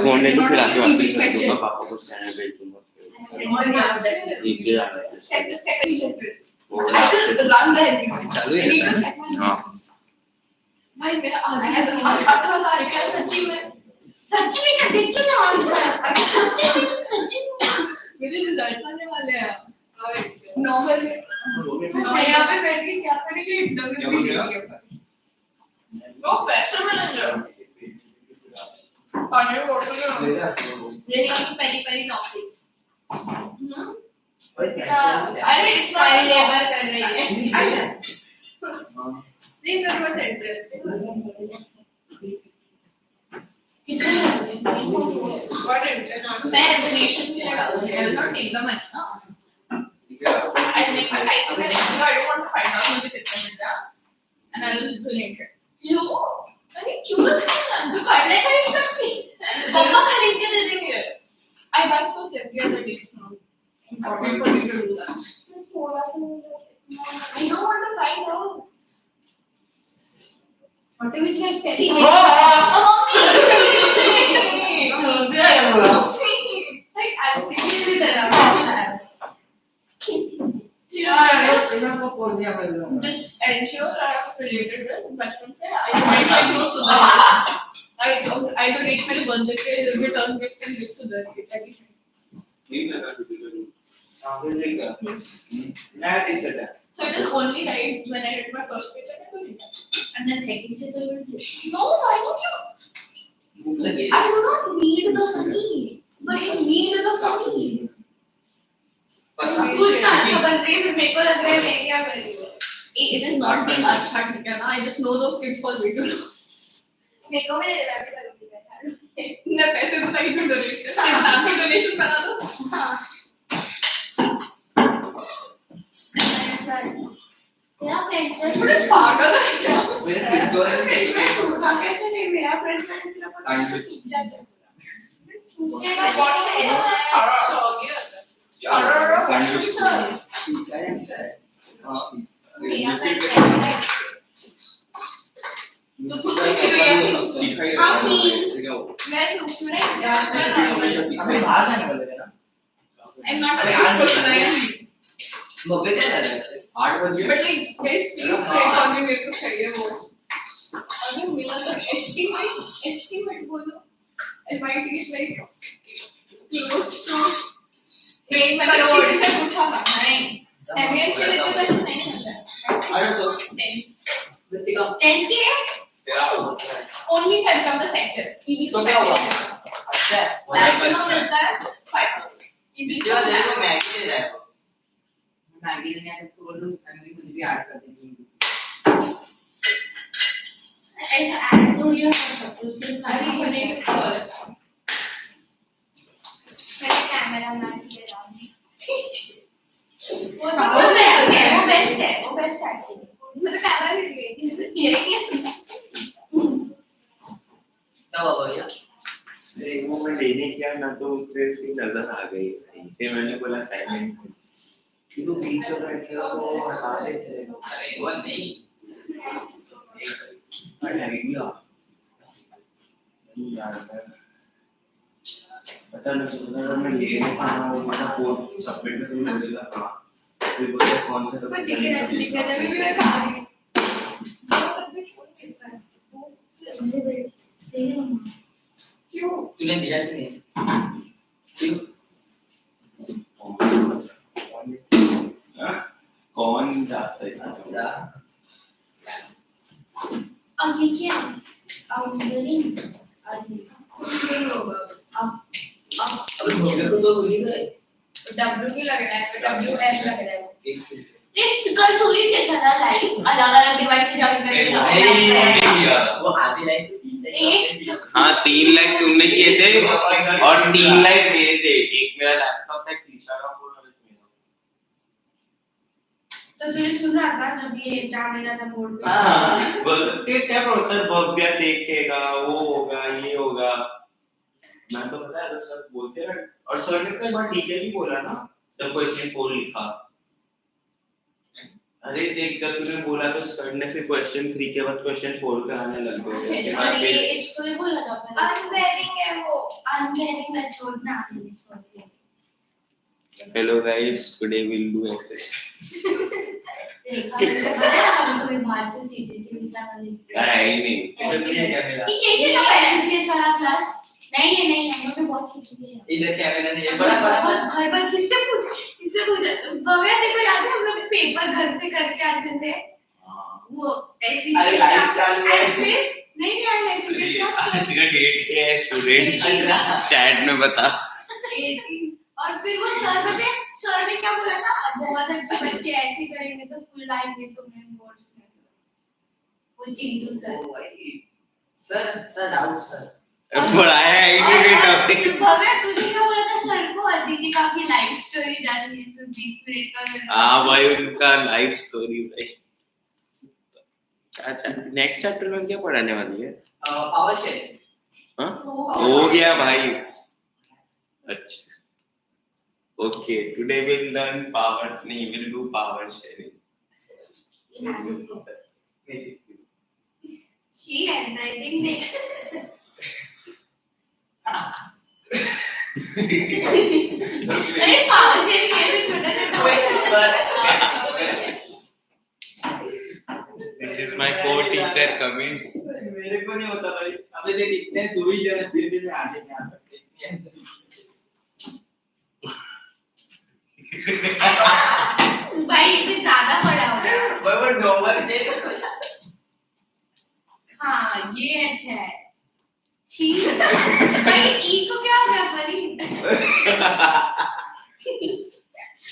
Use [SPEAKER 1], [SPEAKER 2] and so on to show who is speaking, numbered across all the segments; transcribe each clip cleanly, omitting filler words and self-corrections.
[SPEAKER 1] Phone ले लो फिर आके वापस कर दूंगा पापा को स्कैनर भेज दूंगा नीचे जाना है चालू है हां
[SPEAKER 2] भाई मेरा आज 18 तारीख है सच्ची में ना देख लो ना आज सच्ची मेरे रिजल्ट आने वाले हैं 9 बजे मैं यहाँ पे बैठ के क्या करेंगे इंटरव्यू देंगे वो पैसे मिलेंगे पानी बोतल में मेरी पहली नौकरी अरे स्माइल लेबर कर रही है नहीं मेरे को इंटरेस्टिंग मैं donation भी डालूंगी I will not take the money ना I'll make my price of it I don't want to find out मुझे कितना मिल रहा and I will donate it क्यों अरे क्यों ना तो करने का इश्क नहीं पापा खरीद के दे देंगे I buy clothes every other day now important for me to do that I don't want to find out what do we like see like actually with the this ensure I am related with bachpan se I donate my clothes to I donate my birthday ke return gifts and gifts to everything नहीं लगा आगे लेगा नया T-shirt है so it is only right when I get my first paycheck I donate and then second se to no why would you I do not need the money but I need the money कुछ ना अच्छा बन रही है मेरे को लग रहा है मैं क्या कर रही हूँ it is not being अच्छा ठीक है ना I just know those kids for way too मेरे को मैं मैं पैसे तो नहीं दूँ डोनेशन नाम की डोनेशन बना दो हाँ मेरा फ्रेंड थोड़ा पागल है क्या मेरे सिर को कैसे नहीं मेरा फ्रेंड तेरा पास जाता है मेरा बॉस है तो खुद से मैं स्टूडेंट अभी बाहर जाने वाले हैं ना I'm not a person I am mummy क्या कर रहे हैं 8 बजे but like guys please check on me मेरे को चाहिए वो अगर मिला तो estimate बोलो it might be like close to मैंने किसी से पूछा था नहीं एमएन के लिए तो पैसे नहीं मिलता अरे तो 10 के only 10 from the sector EB तो क्या होगा अच्छा मैक्सिमम मिलता है 5000 EB से देखो मैगी ले जाएगा मैगी लेने आए तो बोलो फैमिली मुझे भी ऐड कर देंगे ऐसा ऐड तो ये अरे मैंने कॉल मेरा कैमरा मैन ले रहा हूं वो बेस्ट है एक्चुअली मैं तो कैमरा ले गई थी मुझे ये नहीं क्या हुआ भैया
[SPEAKER 1] अरे वो मैं लेने किया ना तो फिर उसकी नजर आ गई फिर मैंने बोला साइलेंट तो पीछे बैठ के वो हटा देते अरे वो नहीं अरे आइडिया यार पता नहीं चला मैं ले रहा था वो मेरा कोड सबमिट कर दूंगा बोला हां फिर बोला कौन सा तो लिख रहा था भी मैं खा रही क्यों तूने दिया से नहीं कौन जाता है
[SPEAKER 2] अब ये क्या अब नहीं
[SPEAKER 1] अब मुझे तो भूल गए
[SPEAKER 2] W की लग रहा है WM लग रहा है एक कल स्टोरी देखा था लाइव अलग-अलग डिवाइस से जॉइन करके
[SPEAKER 1] वो आधी लाइव हाँ 3 लाइव तुमने किए थे और 3 लाइव मेरे थे एक मेरा लैपटॉप था तीसरा का फोन और एक मेरा
[SPEAKER 2] तो तुझे सुन रहा था जब ये एग्जाम लेना था बोर्ड पे
[SPEAKER 1] हां बोल क्या प्रोफेसर भव्या देखेगा वो होगा ये होगा मैं तो पता है सर बोलते रहे और सर ने तो एक बार डीके भी बोला ना जब क्वेश्चन 4 लिखा अरे देख जब तूने बोला तो सर ने फिर क्वेश्चन 3 के बाद क्वेश्चन 4 कराने लग गए थे
[SPEAKER 2] और ये इसको भी बोला था अनवेयरिंग है वो अनवेयरिंग मैं छोड़ना नहीं छोड़
[SPEAKER 1] hello guys today will do exercise
[SPEAKER 2] देखा हम तो बाहर से सीधे थे निकाल
[SPEAKER 1] नहीं नहीं
[SPEAKER 2] ये ना पैसे के सारा क्लास नहीं है नहीं हम लोग बहुत सीखे हैं
[SPEAKER 3] इधर क्या मैंने ये बड़ा
[SPEAKER 2] भाई भाई किससे पूछा भव्या देखो याद है हम लोग पेपर घर से करके आते थे वो ऐसी
[SPEAKER 3] अरे लाइव चालू है
[SPEAKER 2] नहीं नहीं यार ऐसे के साथ
[SPEAKER 1] आज का डेट क्या है स्टूडेंट्स चैट में बता
[SPEAKER 2] और फिर वो सर ने क्या बोला था बहुत अच्छे बच्चे ऐसे करेंगे तो फुल लाइफ में तुम्हें बोर्ड में वो Chintu sir
[SPEAKER 3] sir doubt sir
[SPEAKER 1] पढ़ाया ही नहीं टॉपिक
[SPEAKER 2] भव्या तूने क्या बोला था सर को अदिति का अपनी लाइफ स्टोरी जाननी है तो 20 मिनट का
[SPEAKER 1] हां भाई उनका लाइफ स्टोरी भाई अच्छा नेक्स्ट चैप्टर में क्या पढ़ाने वाली है
[SPEAKER 3] पावर शेयरिंग
[SPEAKER 1] हां हो गया भाई अच्छा okay today will learn power नहीं will do power sharing
[SPEAKER 2] she handwriting next अरे पावर शेयरिंग कैसे छोटा
[SPEAKER 1] दिस इज माय को टीचर कमिंग
[SPEAKER 3] मेरे को नहीं होता भाई अबे देख इतने दो ही जन फिर भी मैं आगे नहीं आ सकते
[SPEAKER 2] भाई इससे ज्यादा पढ़ा होगा
[SPEAKER 3] भाई वो नॉर्मल से
[SPEAKER 2] हाँ ये अच्छा है छी भाई ई को क्या हो गया परी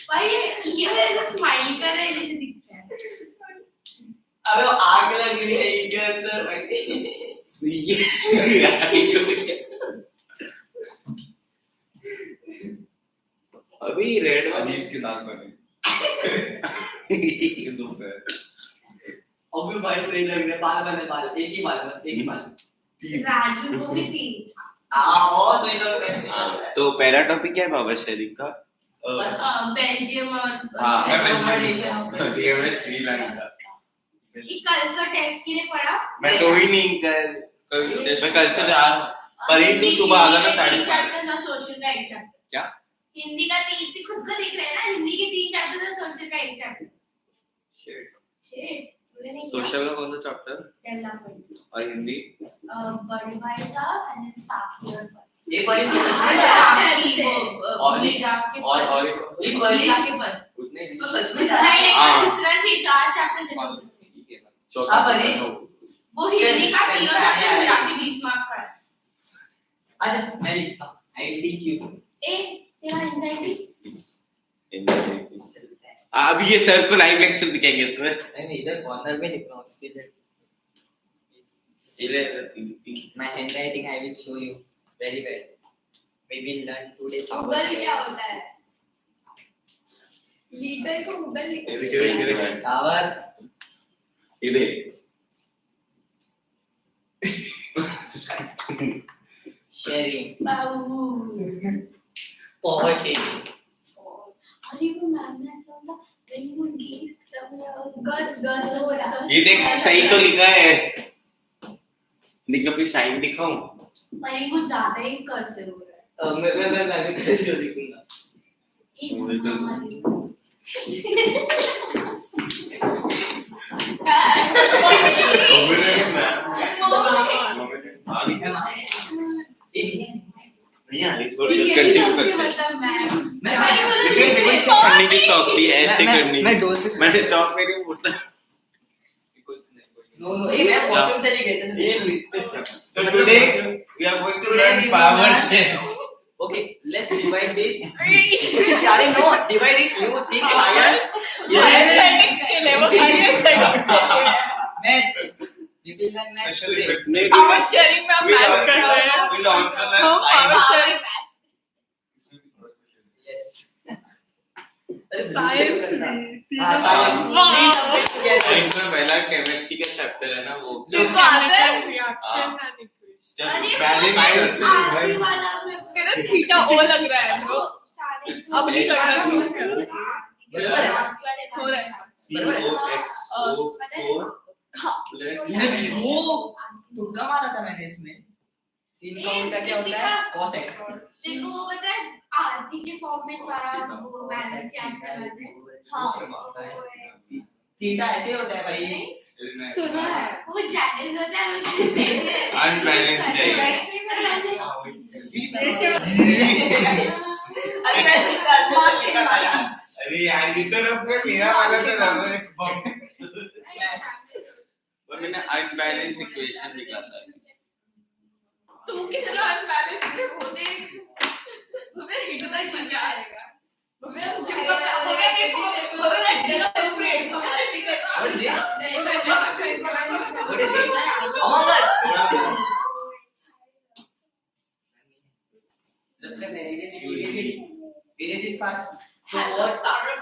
[SPEAKER 2] भाई ये ऐसे स्माइल कर रहा है जैसे दिख रहा है
[SPEAKER 3] अबे वो आग लग रही है इनके अंदर
[SPEAKER 1] अभी रेड वाली
[SPEAKER 4] इसके दांत बने दो पैर
[SPEAKER 3] अबे भाई सही लग रहा है बाल बने बाल एक ही बाल बस एक ही बाल
[SPEAKER 2] राजू को भी 3
[SPEAKER 3] ओ सही लग रहा है
[SPEAKER 1] हाँ तो पहला टॉपिक क्या है पावर शेयरिंग का
[SPEAKER 2] बेल्जियम और
[SPEAKER 1] हाँ
[SPEAKER 4] मैं
[SPEAKER 3] Accommodation.
[SPEAKER 4] ये मैं श्रीलंका
[SPEAKER 2] ये कल का टेस्ट के लिए पढ़ा
[SPEAKER 1] मैं तो ही नहीं मैं कल से जा रहा हूँ पर ही तो सुबह आ गया था 5:30
[SPEAKER 2] चैप्टर ना सोशल का एक चैप्टर
[SPEAKER 1] क्या
[SPEAKER 2] हिंदी का 3 खुद को दिख रहा है ना हिंदी के 3 चैप्टर था सोशल का एक चैप्टर शिट
[SPEAKER 1] सोशल का कौन सा चैप्टर
[SPEAKER 2] डेवलपमेंट
[SPEAKER 1] और हिंदी
[SPEAKER 2] बड़े भाई साहब एंड देन साथी और
[SPEAKER 3] ये परी तो
[SPEAKER 2] और
[SPEAKER 3] ये परी
[SPEAKER 1] उतने
[SPEAKER 3] तो सच में
[SPEAKER 1] हाँ।
[SPEAKER 2] दूसरा 4 चैप्टर जरूर
[SPEAKER 1] ठीक है चौथा
[SPEAKER 3] अब अरे
[SPEAKER 2] वो हिंदी का तीनों चैप्टर मिला के 20 मार्क का है
[SPEAKER 3] अच्छा मैं लिखता हूं IDQ
[SPEAKER 2] ए तेरा एंजाइटी
[SPEAKER 1] अभी ये सर को लाइव लेक्चर दिखाएंगे इसमें
[SPEAKER 3] नहीं इधर कॉर्नर में लिख रहा हूं उसके लिए
[SPEAKER 1] इले
[SPEAKER 3] my handwriting I will show you very well we will learn today
[SPEAKER 2] Google क्या होता है लीडर को गूगल
[SPEAKER 1] इधर
[SPEAKER 3] पावर
[SPEAKER 1] इधर
[SPEAKER 3] sharing
[SPEAKER 2] बाबू
[SPEAKER 3] power sharing
[SPEAKER 2] अरे वो मैम ने ऐसा बोला when you gaze गस बोला
[SPEAKER 1] ये देख सही तो लिखा है लेकिन अपनी साइन दिखाऊं
[SPEAKER 2] पर ये कुछ ज्यादा ही कर्सिव हो रहा है
[SPEAKER 3] मैं भी कैसे लिखूंगा
[SPEAKER 1] करने की शौक थी ऐसे करनी मैंने शौक मेरी बोलता
[SPEAKER 3] No, ये मैं क्वेश्चन से लिखे थे
[SPEAKER 1] so today we are going to learn power share
[SPEAKER 3] okay let's divide this अरे no divide it you think higher
[SPEAKER 2] Aesthetics के लिए वो खाली aesthetics के लिए
[SPEAKER 3] maths we will learn maths today
[SPEAKER 2] power sharing में हम मैथ कर रहे हैं
[SPEAKER 1] we'll also learn
[SPEAKER 2] हम power sharing
[SPEAKER 3] yes
[SPEAKER 2] Science
[SPEAKER 1] science में पहला केमिस्ट्री का चैप्टर है ना वो
[SPEAKER 2] reaction and equation
[SPEAKER 1] जब बैलेंस
[SPEAKER 2] आखिरी वाला में मेरा थीटा ओ लग रहा है ब्रो अब नहीं लग रहा हो रहा है
[SPEAKER 1] COXO4 प्लस
[SPEAKER 3] वो तुक्का मारा था मैंने इसमें सीन का उल्टा क्या होता है cosec
[SPEAKER 2] देखो वो पता है आरती के फॉर्म में सारा वो बैलेंस याद करना है हाँ
[SPEAKER 3] थीटा ऐसे होता है भाई
[SPEAKER 2] सुना है वो चैनल्स होता है
[SPEAKER 1] अनबैलेंस है अरे यार ये तो रब कर मेरा वाला तो रब वो मैंने अनबैलेंस्ड इक्वेशन निकाला है
[SPEAKER 2] तुम कितना अनबैलेंस है वो देख हमें हिटना चाहिए आएगा हमें हम चिपक हमें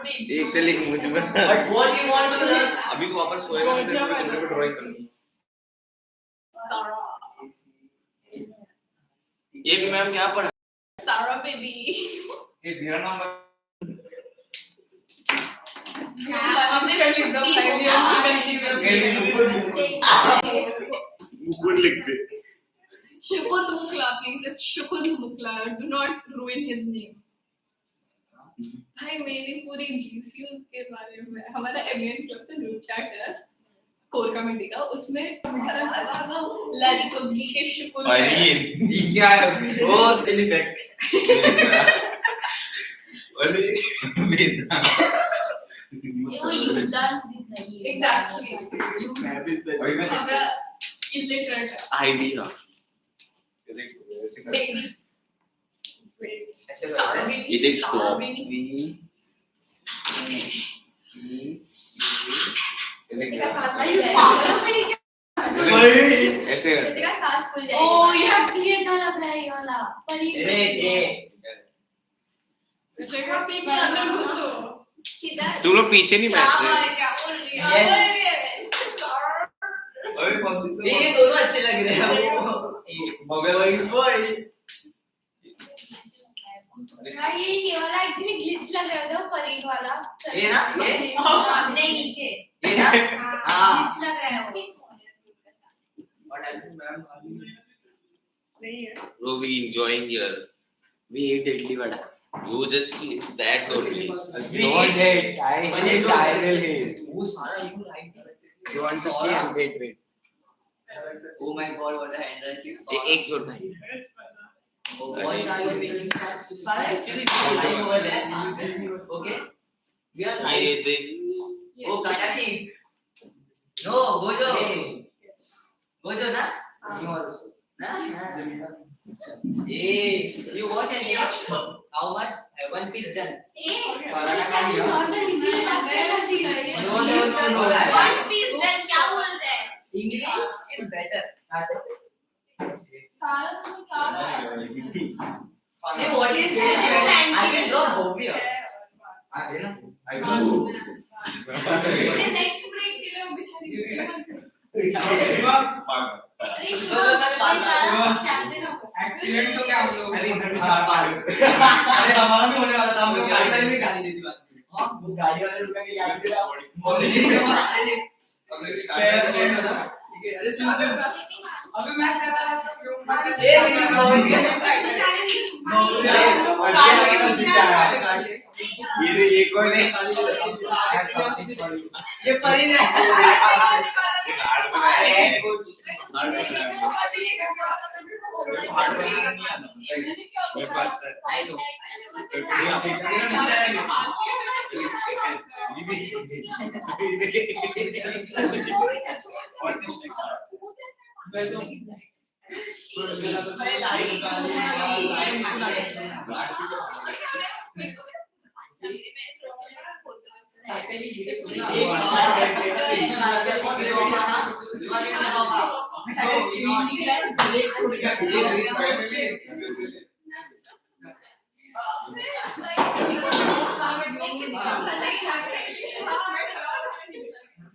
[SPEAKER 1] एक तो लिख मुझे में अभी को वापस सोएगा नहीं तो कमरे पे ड्राइंग करूंगा ये भी मैम क्या पढ़ा
[SPEAKER 2] सारा बेबी
[SPEAKER 1] ये मेरा नाम बुक लिख दे
[SPEAKER 2] Shukodumukla, please. It's Shukodumukla. Do not ruin his name. भाई मैंने पूरी जीसी उसके बारे में हमारा एमएन क्लब का ग्रुप चैट है कोर कमेटी का उसमें लारी पब्लिक के शुक्र
[SPEAKER 1] अरे ये क्या है वो स्किल इफेक्ट अरे मेरा
[SPEAKER 2] वो योगदान नहीं एग्जैक्टली हमें इलिटरेट
[SPEAKER 1] आईडी था
[SPEAKER 2] बेबी
[SPEAKER 3] ऐसे
[SPEAKER 1] ये देख स्टॉप ऐसे
[SPEAKER 2] ओह ये अच्छा लग रहा है ये वाला पर ये
[SPEAKER 1] तुम लोग पीछे नहीं बैठ रहे
[SPEAKER 3] अरे कौन सी ये दोनों अच्छे लग रहे हैं बगल वाली बॉडी
[SPEAKER 2] ये वाला एक्चुअली ग्लिच लग रहा था परेड वाला
[SPEAKER 3] ये ना ये
[SPEAKER 2] नहीं नीचे
[SPEAKER 3] ये ना हां
[SPEAKER 2] ग्लिच लग रहा है वो
[SPEAKER 3] बट आई थिंक मैम नहीं है
[SPEAKER 1] bro we enjoying here
[SPEAKER 3] we ate idli vada
[SPEAKER 1] you just eat that only
[SPEAKER 3] don't hate I hate I will hate वो सारा you like you want to see and wait oh my god what a handwriting
[SPEAKER 1] एक जोड़ना है
[SPEAKER 3] what are you making सारा actually lying over there okay we are
[SPEAKER 1] ये
[SPEAKER 3] lying
[SPEAKER 1] देख
[SPEAKER 3] oh Kakashi no gojo na na hey you watch an image how much one piece done paratha खा लिया no
[SPEAKER 2] one piece done क्या बोल रहे हैं
[SPEAKER 3] English is better
[SPEAKER 2] सारा तो क्या
[SPEAKER 3] hey what is this I will drop Bobia
[SPEAKER 1] I will
[SPEAKER 2] next break के लिए बेचारी
[SPEAKER 3] एक्सीडेंट तो क्या हम लोग अरे घर में 4-5 अरे हमारा भी होने वाला था हम लोग गाड़ी वाले भी गाली दी थी बात हां वो गाड़ी वाले रुका के गाड़ी दे रहा बोले नहीं ठीक है अरे सुन अभी मैं चला रहा था ये नहीं ये कौन है ये परी ने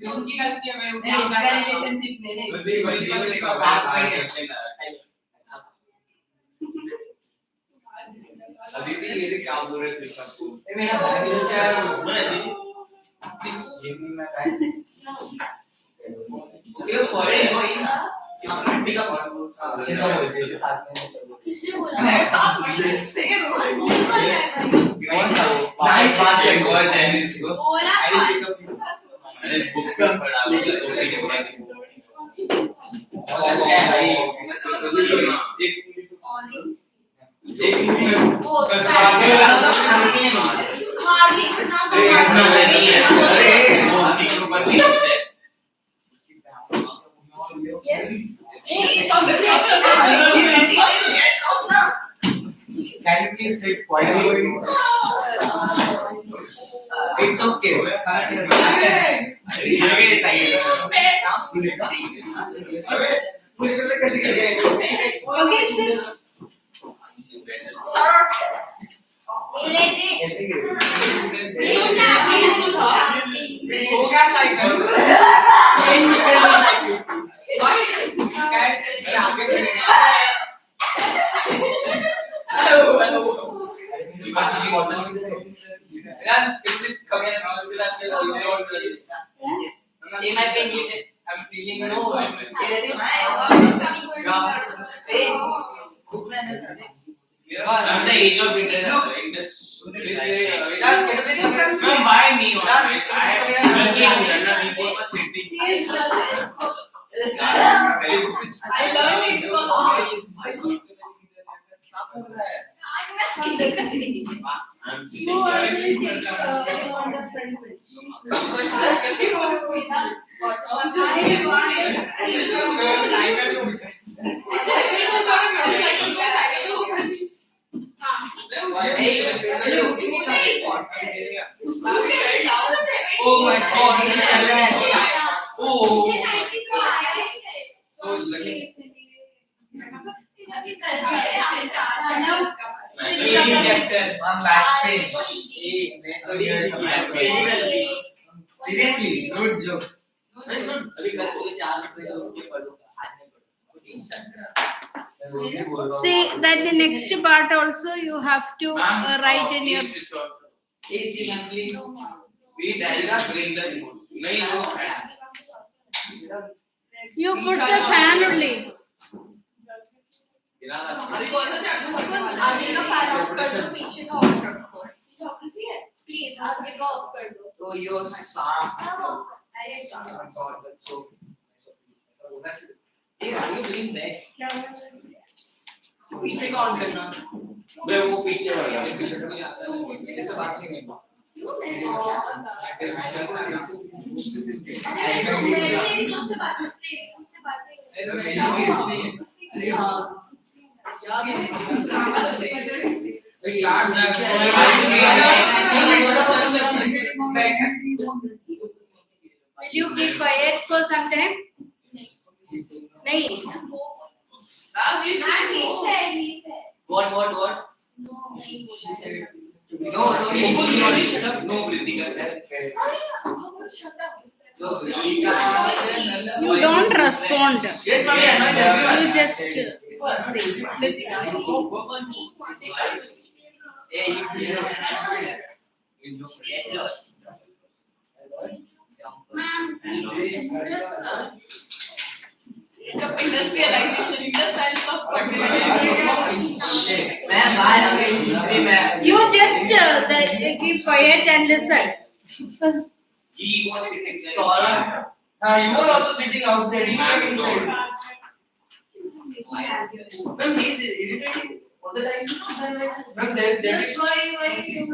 [SPEAKER 3] उनकी गलती है मैं इसका रिलेशनशिप नहीं अभी भी ये क्या बोल रहे थे सबको मेरा भाई क्या है Gaming में काय? ये foreign हो ही ना. ये मिट्टी का अच्छे से बोल जैसे साथ में.
[SPEAKER 2] किसने बोला? साथ में से
[SPEAKER 3] कौन सा? नाइस बात है कौन है इसको?
[SPEAKER 2] बोला
[SPEAKER 1] मैंने बुक का पढ़ा वो तो कैसे पढ़ा थी
[SPEAKER 3] Can you please sit quietly? It's okay. I'm feeling no. I'm the age of internet. Just buy me one.
[SPEAKER 2] I learned it because you already take on the front
[SPEAKER 3] Oh my God! Oh. So lucky. I'm back page. Seriously, good joke.
[SPEAKER 4] See that the next part also you have to write in your. You put the fan only.
[SPEAKER 2] आगे का fan of कर दो पीछे का of रखो geography है please आगे का ऑफ कर दो
[SPEAKER 3] तो यो साफ
[SPEAKER 2] अरे
[SPEAKER 3] ये आर यू डूइंग दैट
[SPEAKER 2] पीछे का ऑन करना
[SPEAKER 1] मैं वो पीछे वाला
[SPEAKER 3] पीछे तो नहीं आता है ऐसा बात नहीं करना
[SPEAKER 4] Will you keep quiet for some time? नहीं.
[SPEAKER 2] he said
[SPEAKER 3] What?
[SPEAKER 2] no
[SPEAKER 3] She said
[SPEAKER 1] No, shut up. No, Vritika said.
[SPEAKER 2] shut up
[SPEAKER 3] no.
[SPEAKER 4] You don't respond.
[SPEAKER 3] Yes, ma'am.
[SPEAKER 4] You just say. Listen.
[SPEAKER 2] जब industrialisation
[SPEAKER 4] You just keep quiet and listen.
[SPEAKER 1] He was sitting there.
[SPEAKER 3] Saurabh, you were also sitting outside. You came inside. Ma'am, he is irritating all the time. Ma'am, that
[SPEAKER 2] That's
[SPEAKER 3] is.
[SPEAKER 2] why you went from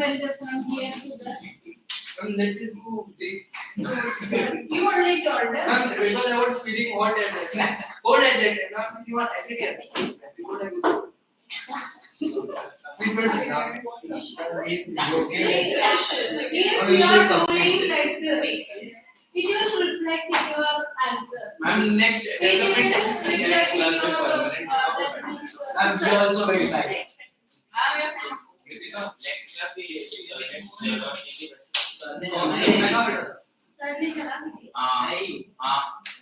[SPEAKER 2] here to there.
[SPEAKER 3] Ma'am, that is too big.
[SPEAKER 2] You only told us.
[SPEAKER 3] Ma'am, because I was feeling hot at that time. Cold at that time. Ma'am, you are acid here. Before I go. Please don't laugh.
[SPEAKER 2] If you are doing like this, it will reflect in your answer.
[SPEAKER 3] Ma'am, next
[SPEAKER 2] It will
[SPEAKER 3] development is
[SPEAKER 2] reflect in your
[SPEAKER 3] permanent.
[SPEAKER 2] that means,
[SPEAKER 3] Ma'am, you are also very bad.
[SPEAKER 1] Next class
[SPEAKER 2] study करा दीजिए।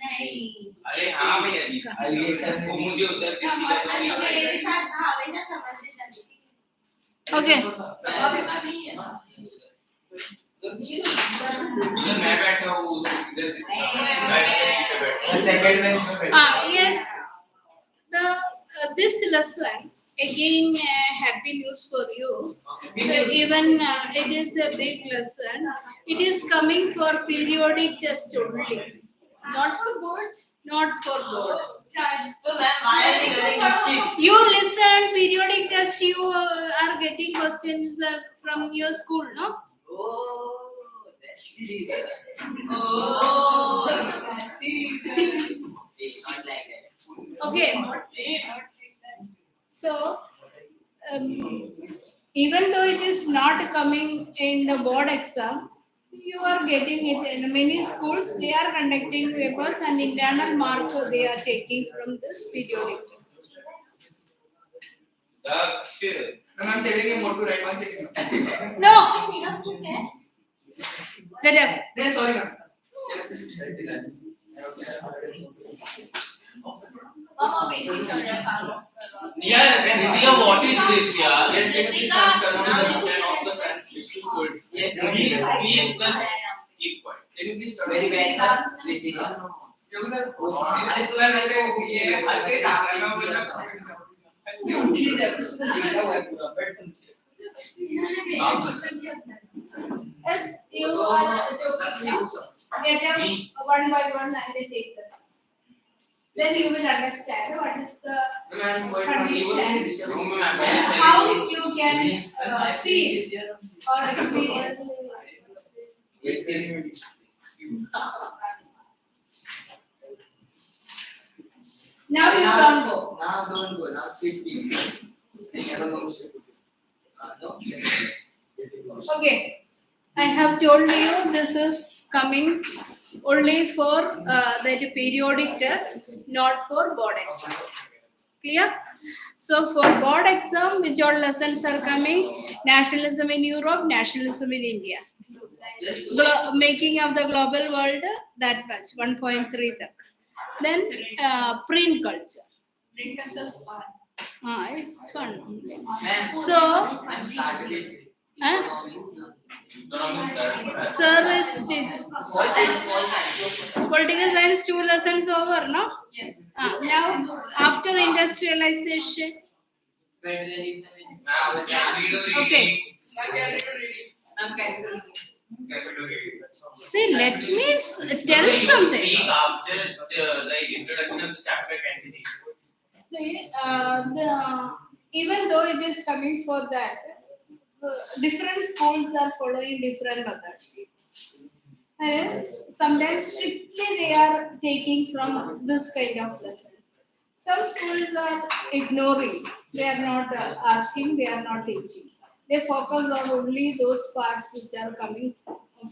[SPEAKER 2] नहीं।
[SPEAKER 1] अरे हाँ भैया जी वो मुझे उधर
[SPEAKER 2] मेरे साथ हमेशा समझते जाते।
[SPEAKER 4] Okay.
[SPEAKER 2] नहीं है।
[SPEAKER 3] मैं बैठा हूँ इधर
[SPEAKER 1] Second
[SPEAKER 3] bench में
[SPEAKER 4] Yes, this lesson again happy news for you. Even it is a big lesson. It is coming for periodic test only, not for board, not for board. You listen periodic test. You are getting questions from your school, no? Okay. So, even though it is not coming in the board exam, you are getting it in many schools. They are conducting papers and internal mark they are taking from this periodic test.
[SPEAKER 3] I'm telling you more to write one second.
[SPEAKER 4] No. Get up.
[SPEAKER 3] No, sorry, ma'am.
[SPEAKER 2] Mama basic चल रहा था
[SPEAKER 3] Yeah, Ritika, what is this, yeah? Yes, can you please turn on the button of the fan? It's too cold. Yes, please just keep quiet. Can you please turn
[SPEAKER 2] very very
[SPEAKER 3] Ritika? अरे तो मैं वैसे ये ऐसे डाल रहा हूँ मतलब ये उठी है उसको लिखा हुआ है पूरा but
[SPEAKER 4] Yes, you are to get up one by one and then take the test. Then you will understand what is the condition, how you can feel or experience. Now you don't go.
[SPEAKER 3] Now don't go. Now sit please.
[SPEAKER 4] Okay, I have told you this is coming only for that periodic test, not for board exam. Clear? So for board exam, which all lessons are coming? Nationalism in Europe, nationalism in India. Making of the global world, that much, 1.3 tak. Then print culture.
[SPEAKER 2] drink culture fun
[SPEAKER 4] It's fun.
[SPEAKER 3] So,
[SPEAKER 4] So, sir is teaching. Political science 2 lessons over, no?
[SPEAKER 2] yes
[SPEAKER 4] Now, after industrialization, okay. See, let me tell something.
[SPEAKER 3] After the introduction of the chapter continues.
[SPEAKER 4] See, even though it is coming for that, different schools are following different methods. Sometimes strictly they are taking from this kind of lesson. Some schools are ignoring. They are not asking. They are not teaching. They focus on only those parts which are coming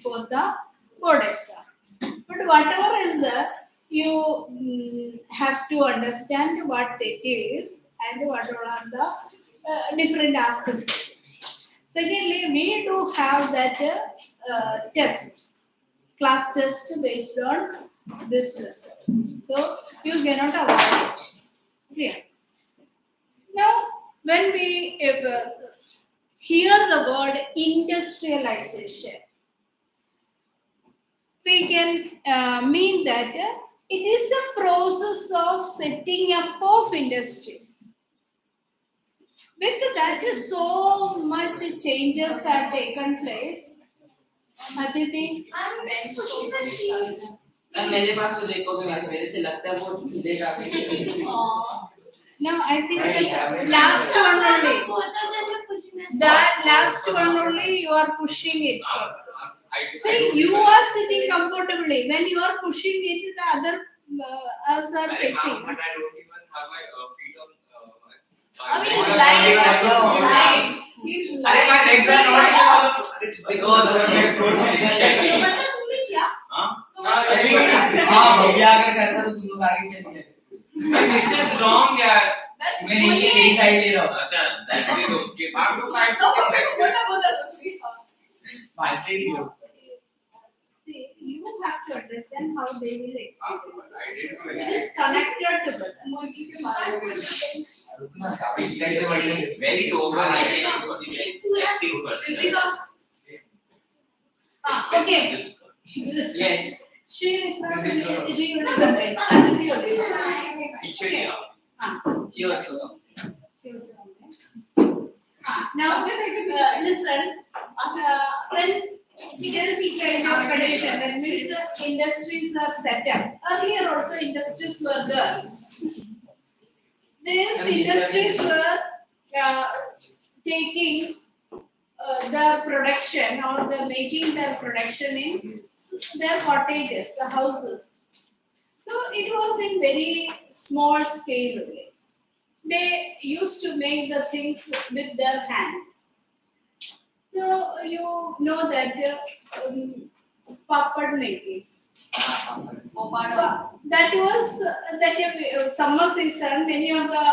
[SPEAKER 4] for the board exam. But whatever is there, you have to understand what it is and what are the different aspects of it. Secondly, we do have that test, class test based on this lesson. So you cannot avoid it. Clear? Now, when we hear the word industrialization, we can mean that it is a process of setting up of industries. With that, so much changes have taken place. Aditi,
[SPEAKER 2] bench to push
[SPEAKER 3] मेरे पास तो देखो भी मेरे से लगता है वो देगा भी
[SPEAKER 4] no, I think the last one only. That last one only you are pushing it for. See, you are sitting comfortably. When you are pushing it, the other us are facing.
[SPEAKER 3] But I don't even have my feet on
[SPEAKER 2] I mean, he's lying. He's lying.
[SPEAKER 3] अरे my legs are not
[SPEAKER 2] तुमने क्या
[SPEAKER 3] हाँ भैया अगर करता तो तुम लोग आगे चलिए This is wrong यार
[SPEAKER 2] That's
[SPEAKER 3] मैं नहीं ये तेरी साइड ले रहा हूँ
[SPEAKER 1] अच्छा that's it okay
[SPEAKER 3] आप लोग फाइट
[SPEAKER 2] so बोला
[SPEAKER 3] फाइट ही हो
[SPEAKER 4] See, you have to understand how they will experience.
[SPEAKER 3] I didn't know
[SPEAKER 4] It is connected to that.
[SPEAKER 2] मुर्गी के मारे
[SPEAKER 1] very overrated active person
[SPEAKER 4] Okay.
[SPEAKER 3] Yes.
[SPEAKER 4] She will be there. Aditi will be there.
[SPEAKER 1] Teacher,
[SPEAKER 3] She also.
[SPEAKER 4] She was around there. Now, listen. When there is each kind of condition, that means industries are set up. Earlier also industries were there. These industries were taking their production or the making their production in their cottages, the houses. So it was in very small scale only. They used to make the things with their hand. So you know that papad making. That was summer season. Many of the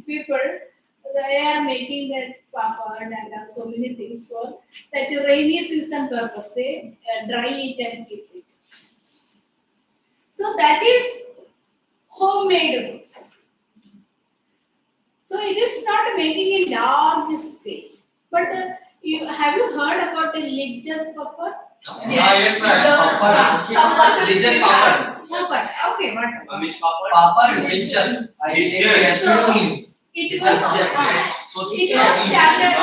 [SPEAKER 4] people they are making that papad and so many things for that rainy season purpose. They dry it and keep it. So that is homemade goods. So it is not making in large scale. But have you heard about the ledger papad?
[SPEAKER 3] Yes, ma'am. Listen, Papa.
[SPEAKER 4] Papad. Okay, what?
[SPEAKER 1] which Papa?
[SPEAKER 3] Papa, Richard.
[SPEAKER 4] So it was started.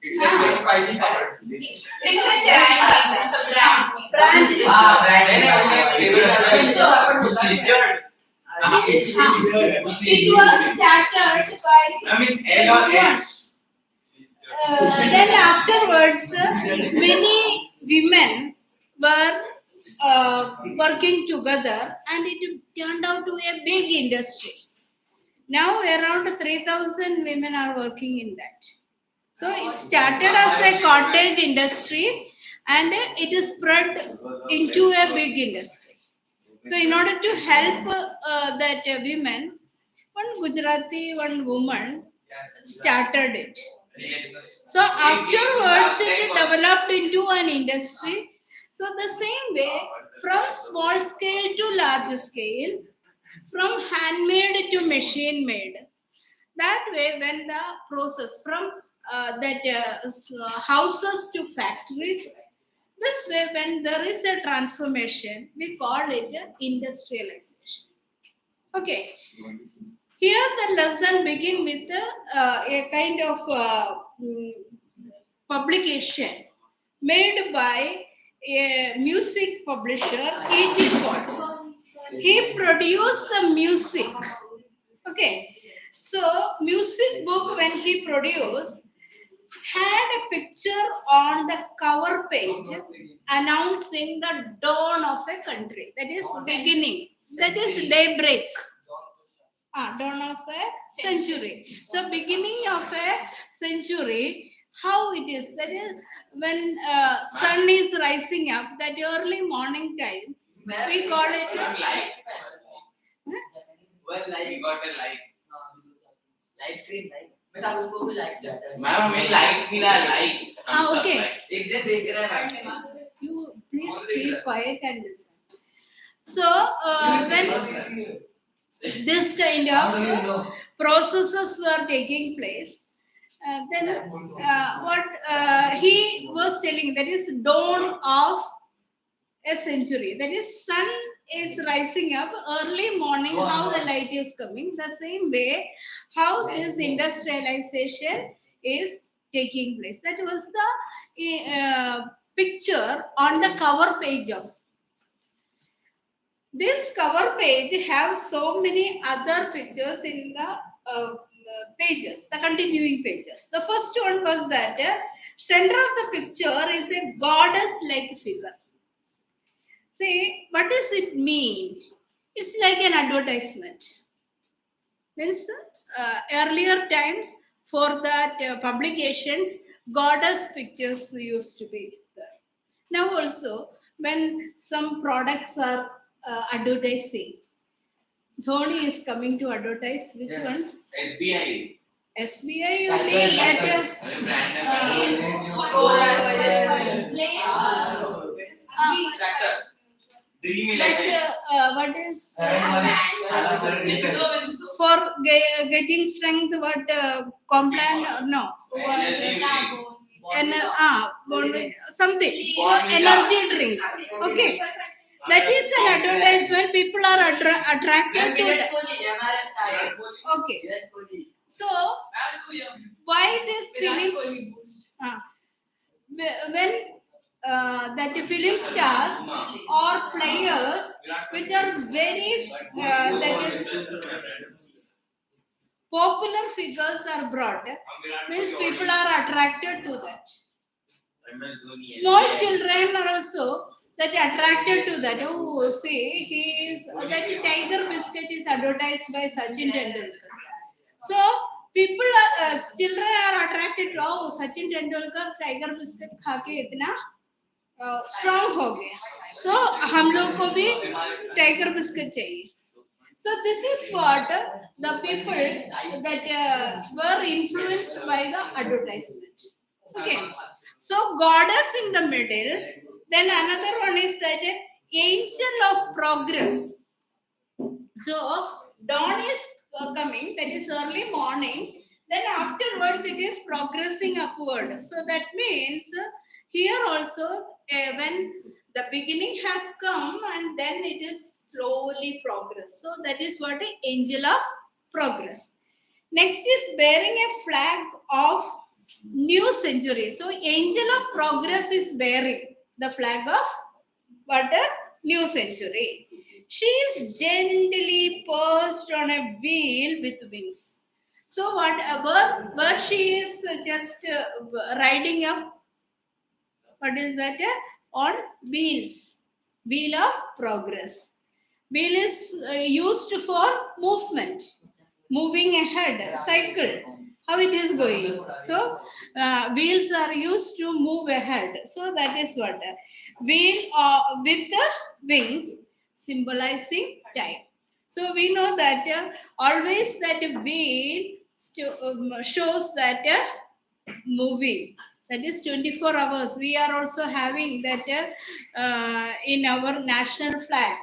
[SPEAKER 3] It's a very spicy Papa.
[SPEAKER 4] Brand. It was started by.
[SPEAKER 1] I mean, L or X.
[SPEAKER 4] Then afterwards, many women were working together, and it turned out to be a big industry. Now around 3,000 women are working in that. So it started as a cottage industry, and it is spread into a big industry. So in order to help that women, one Gujarati, one woman started it. So afterwards it developed into an industry. So the same way, from small scale to large scale, from handmade to machine made. That way, when the process from houses to factories, this way when there is a transformation, we call it industrialization. Okay. Here the lesson begin with a kind of publication made by a music publisher, E.T. Cole. He produced the music. Okay. So music book when he produced had a picture on the cover page announcing the dawn of a country. That is beginning. That is daybreak. Dawn of a century. So beginning of a century, how it is. That is when sun is rising up, that early morning time, we call it.
[SPEAKER 3] Well, like got a light. Light screen light. मैं आप उनको भी like चाहता हूँ। Ma'am मैं like मिला like.
[SPEAKER 4] Okay.
[SPEAKER 3] एक दिन देख रहा है।
[SPEAKER 4] You please keep quiet and listen. So when this kind of processes were taking place, then what he was telling, that is dawn of a century. That is sun is rising up early morning, how the light is coming. The same way how this industrialization is taking place. That was the picture on the cover page of. This cover page have so many other pictures in the pages, the continuing pages. The first one was that center of the picture is a goddess-like figure. See, what does it mean? It's like an advertisement. Means earlier times for that publications, goddess pictures used to be there. Now also, when some products are advertising, Dhoni is coming to advertise. Which one?
[SPEAKER 1] SBI.
[SPEAKER 4] SBI only that.
[SPEAKER 3] Tractors.
[SPEAKER 4] That what is for getting strength? What Complan? No. something. So energy drink. Okay. That is an advertisement. People are attracted to that. Okay. So why this film? When that film stars or players which are very that is popular figures are brought, means people are attracted to that. Small children are also that attracted to that. Oh, see, he is that tiger biscuit is advertised by Sachin Tendulkar. So people are children are attracted to oh Sachin Tendulkar tiger biscuit खा के इतना strong हो गया. So हम लोग को भी tiger biscuit चाहिए. So this is what the people that were influenced by the advertisement. Okay. So goddess in the middle. Then another one is that angel of progress. So dawn is coming, that is early morning. Then afterwards it is progressing upward. So that means here also when the beginning has come and then it is slowly progress. So that is what an angel of progress. Next is bearing a flag of new century. So angel of progress is bearing the flag of what a new century. She is gently perched on a wheel with wings. So where she is just riding up, what is that? On wheels, wheel of progress. Wheel is used for movement, moving ahead, cycle, how it is going. So wheels are used to move ahead. So that is what wheel with the wings symbolizing time. So we know that always that wheel shows that moving. That is 24 hours. We are also having that in our national flag.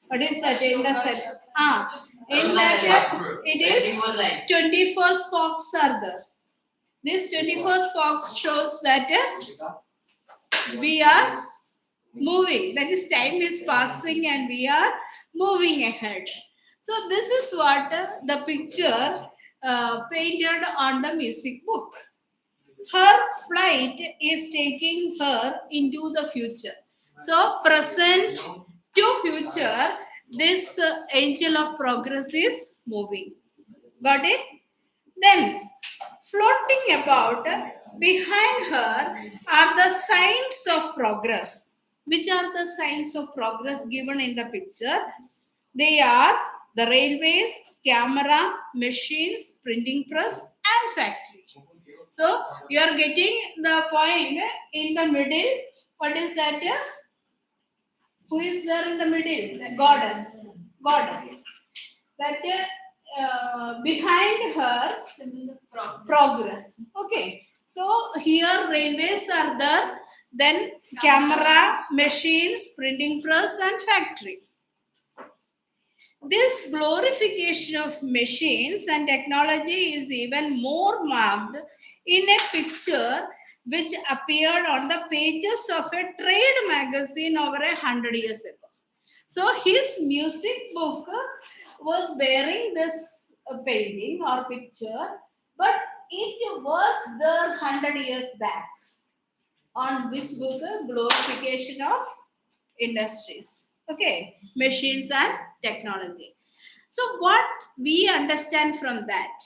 [SPEAKER 4] What is that in the set? In that it is 24 spokes are there. This 24 spokes shows that we are moving. That is time is passing and we are moving ahead. So this is what the picture painted on the music book. Her flight is taking her into the future. So present to future, this angel of progress is moving. Got it? Then floating about behind her are the signs of progress. Which are the signs of progress given in the picture? They are the railways, camera, machines, printing press and factory. So you are getting the point in the middle. What is that? Who is there in the middle? The goddess. Goddess. That behind her progress. Okay. So here railways are there. Then camera, machines, printing press and factory. This glorification of machines and technology is even more marked in a picture which appeared on the pages of a trade magazine over 100 years ago. So his music book was bearing this painting or picture, but it was there 100 years back. On which book? Glorification of industries. Okay, machines and technology. So what we understand from that?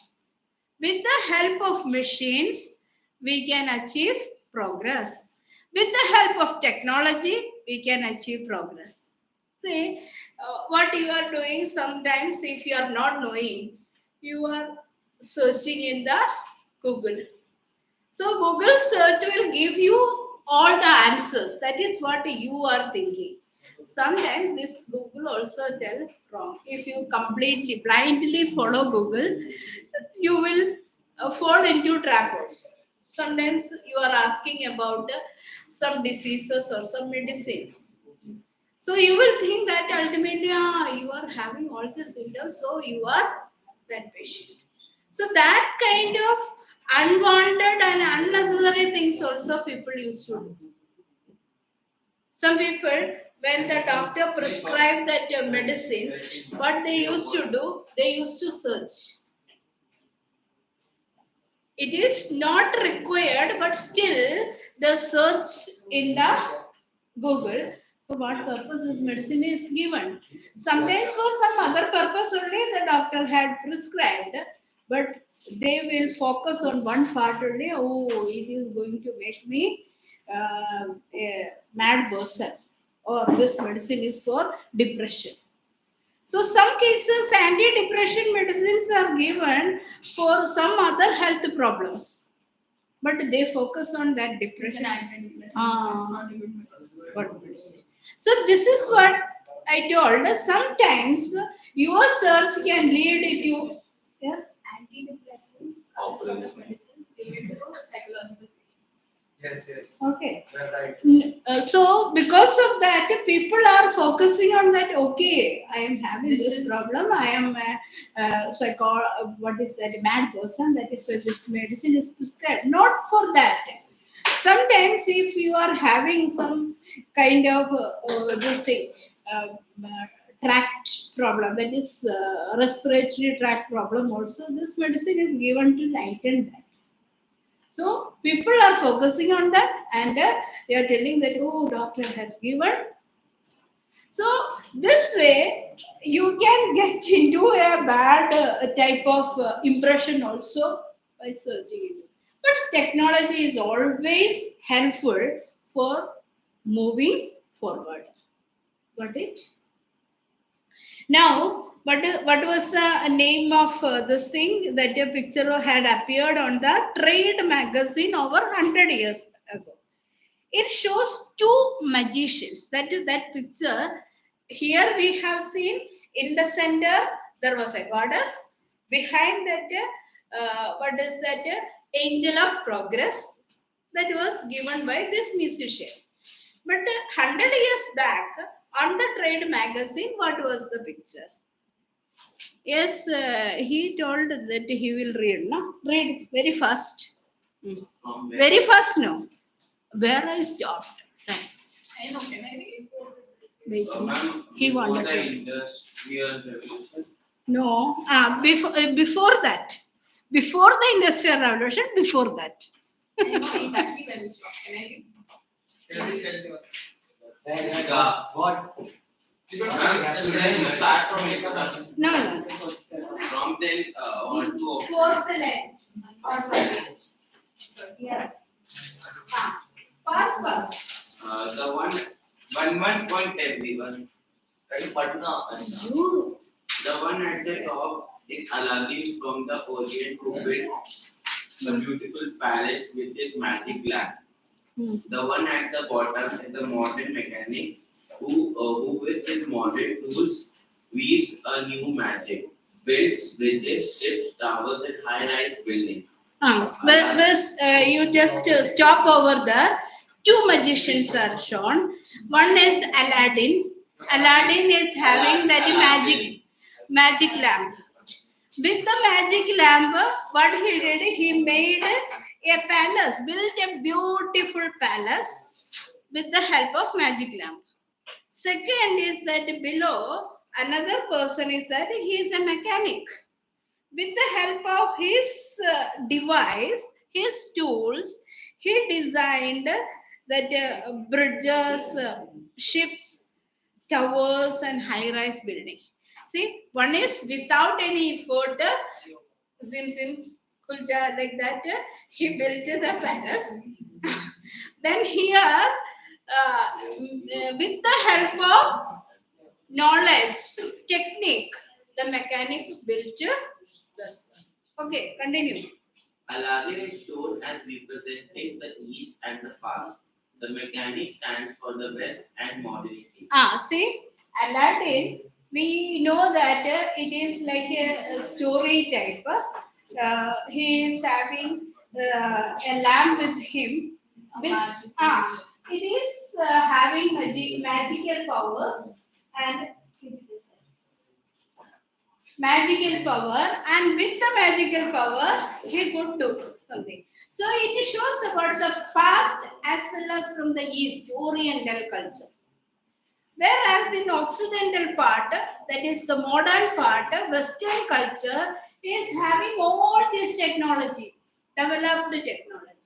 [SPEAKER 4] With the help of machines, we can achieve progress. With the help of technology, we can achieve progress. See, what you are doing sometimes, if you are not knowing, you are searching in the Google. So Google search will give you all the answers. That is what you are thinking. Sometimes this Google also tell wrong. If you completely blindly follow Google, you will fall into trap also. Sometimes you are asking about some diseases or some medicine. So you will think that ultimately you are having all the symptoms, so you are that patient. So that kind of Unwanted and unnecessary things also people used to do. Some people, when the doctor prescribed that medicine, what they used to do, they used to search. It is not required, but still the search in the Google for what purpose this medicine is given. Sometimes for some other purpose only the doctor had prescribed, but they will focus on one part only. Oh, it is going to make me a mad person, or this medicine is for depression. So some cases anti-depression medicines are given for some other health problems, but they focus on that depression. Ah, what medicine. So this is what I told. Sometimes your search can lead to yes.
[SPEAKER 2] Antidepressants are sort of medicines related to psychological.
[SPEAKER 3] Yes.
[SPEAKER 4] Okay.
[SPEAKER 3] You're right.
[SPEAKER 4] So because of that, people are focusing on that. Okay, I am having this problem. I am what is that? Mad person. That is why this medicine is prescribed. Not for that. Sometimes, if you are having some kind of this thing, uh, uh, tract problem, that is respiratory tract problem. Also, this medicine is given to lighten that. So people are focusing on that, and they are telling that, oh, doctor has given. So this way you can get into a bad type of impression also by searching it. But technology is always helpful for moving forward. Got it? Now, what was the name of this thing that a picture had appeared on the Trade magazine over 100 years ago? It shows two magicians. That picture. Here we have seen in the center there was a goddess. Behind that, what is that? Angel of progress. That was given by this musician. But 100 years back, on the Trade magazine, what was the picture? Yes, he told that he will read. No, read very fast. Very fast, no. Where I stopped. Right.
[SPEAKER 2] I know, can I read?
[SPEAKER 4] Wait,
[SPEAKER 1] Ma'am,
[SPEAKER 4] he
[SPEAKER 1] before
[SPEAKER 4] wanted
[SPEAKER 1] the
[SPEAKER 4] to.
[SPEAKER 1] industrial revolution,
[SPEAKER 4] No, before that. Before the Industrial Revolution, before that.
[SPEAKER 2] I know exactly where we stop. Can I read?
[SPEAKER 3] Please tell me.
[SPEAKER 1] what?
[SPEAKER 3] Ma'am,
[SPEAKER 1] Should I start from introduction?
[SPEAKER 4] No.
[SPEAKER 1] From then on to
[SPEAKER 4] Fourth line. On my page. Yeah. Fast.
[SPEAKER 1] the one point everyone.
[SPEAKER 4] You.
[SPEAKER 1] The one at the top is Aladdin from the Orient who built the beautiful palace with his magic lamp. The one at the bottom is the modern mechanic who with his modern tools weaves a new magic, builds bridges, ships, towers, and high-rise buildings.
[SPEAKER 4] You just stop over there. Two magicians are shown. One is Aladdin. Aladdin is having that magic lamp. With the magic lamp, what he did, he made a palace, built a beautiful palace with the help of magic lamp. Second is that below, another person is that he is a mechanic. With the help of his device, his tools, he designed that bridges, ships, towers, and high-rise building. See, one is without any effort, zim, kulja, like that, he built the palace. Then here, with the help of knowledge, technique, the mechanic built this one. Okay, continue.
[SPEAKER 1] Aladdin is shown as representing the East and the past. The mechanic stands for the West and modernity.
[SPEAKER 4] See, Aladdin, we know that it is like a story type. He is having a lamp with him. It is having magical powers and magical power, and with the magical power he could do something. So it shows about the past as well as from the East, Oriental culture. Whereas in Occidental part, that is the modern part, Western culture is having all this technology, developed technology.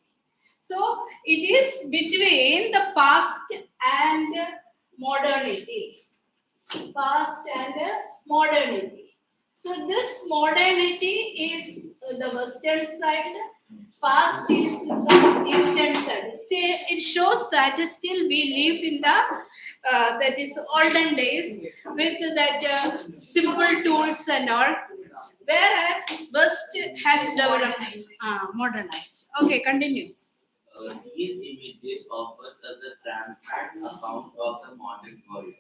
[SPEAKER 4] So it is between the past and modernity. Past and modernity. So this modernity is the Western side, past is the Eastern side. Still, it shows that still we live in the that is olden days with that simple tools and all. Whereas West has developed, modernized. Okay, continue.
[SPEAKER 1] These images offers us a transparent account of the modern world.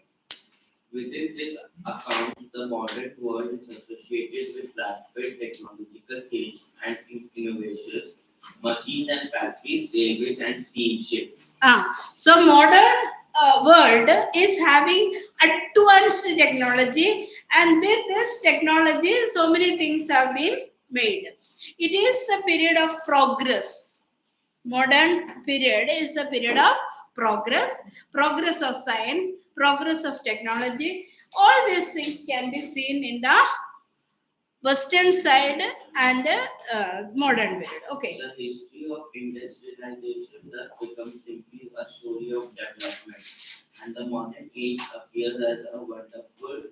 [SPEAKER 1] Within this account, the modern world is associated with rapid technological change and innovations, machines and factories, railways and steamships.
[SPEAKER 4] So modern world is having advanced technology, and with this technology, so many things have been made. It is the period of progress. Modern period is the period of progress, progress of science, progress of technology. All these things can be seen in the Western side and modern period. Okay.
[SPEAKER 1] The history of industrialization thus becomes simply a story of development, and the modern age appears as a wonderful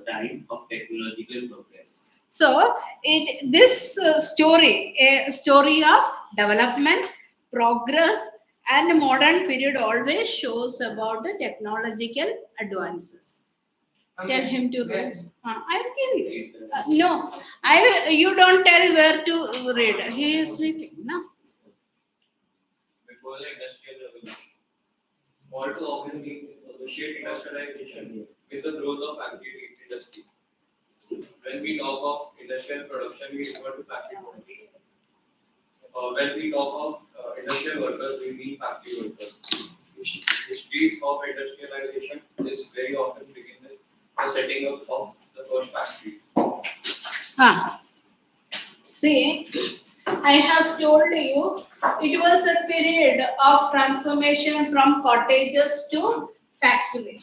[SPEAKER 1] time of technological progress.
[SPEAKER 4] So, this story, a story of development, progress, and modern period always shows about the technological advances. Tell him to read. I will give you. No, I will. You don't tell where to read. He is sleeping. No.
[SPEAKER 3] Before the industrial revolution, all too often we associate industrialization with the growth of factory industry. When we talk of industrial production, we refer to factory production. When we talk of industrial workers, we mean factory workers. Histories of industrialization is very often begin with the setting up of the first factories.
[SPEAKER 4] See, I have told you it was a period of transformation from cottages to factory.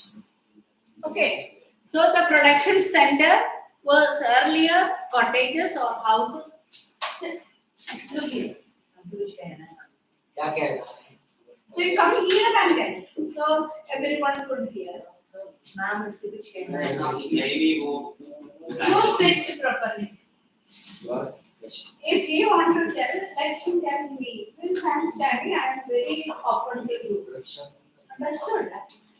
[SPEAKER 4] Okay, so the production center was earlier cottages or houses. Look here. We come here and then, so everyone could hear. You sit properly. If you want to tell, let him tell me. Since I am studying, I am very open to you. Understood?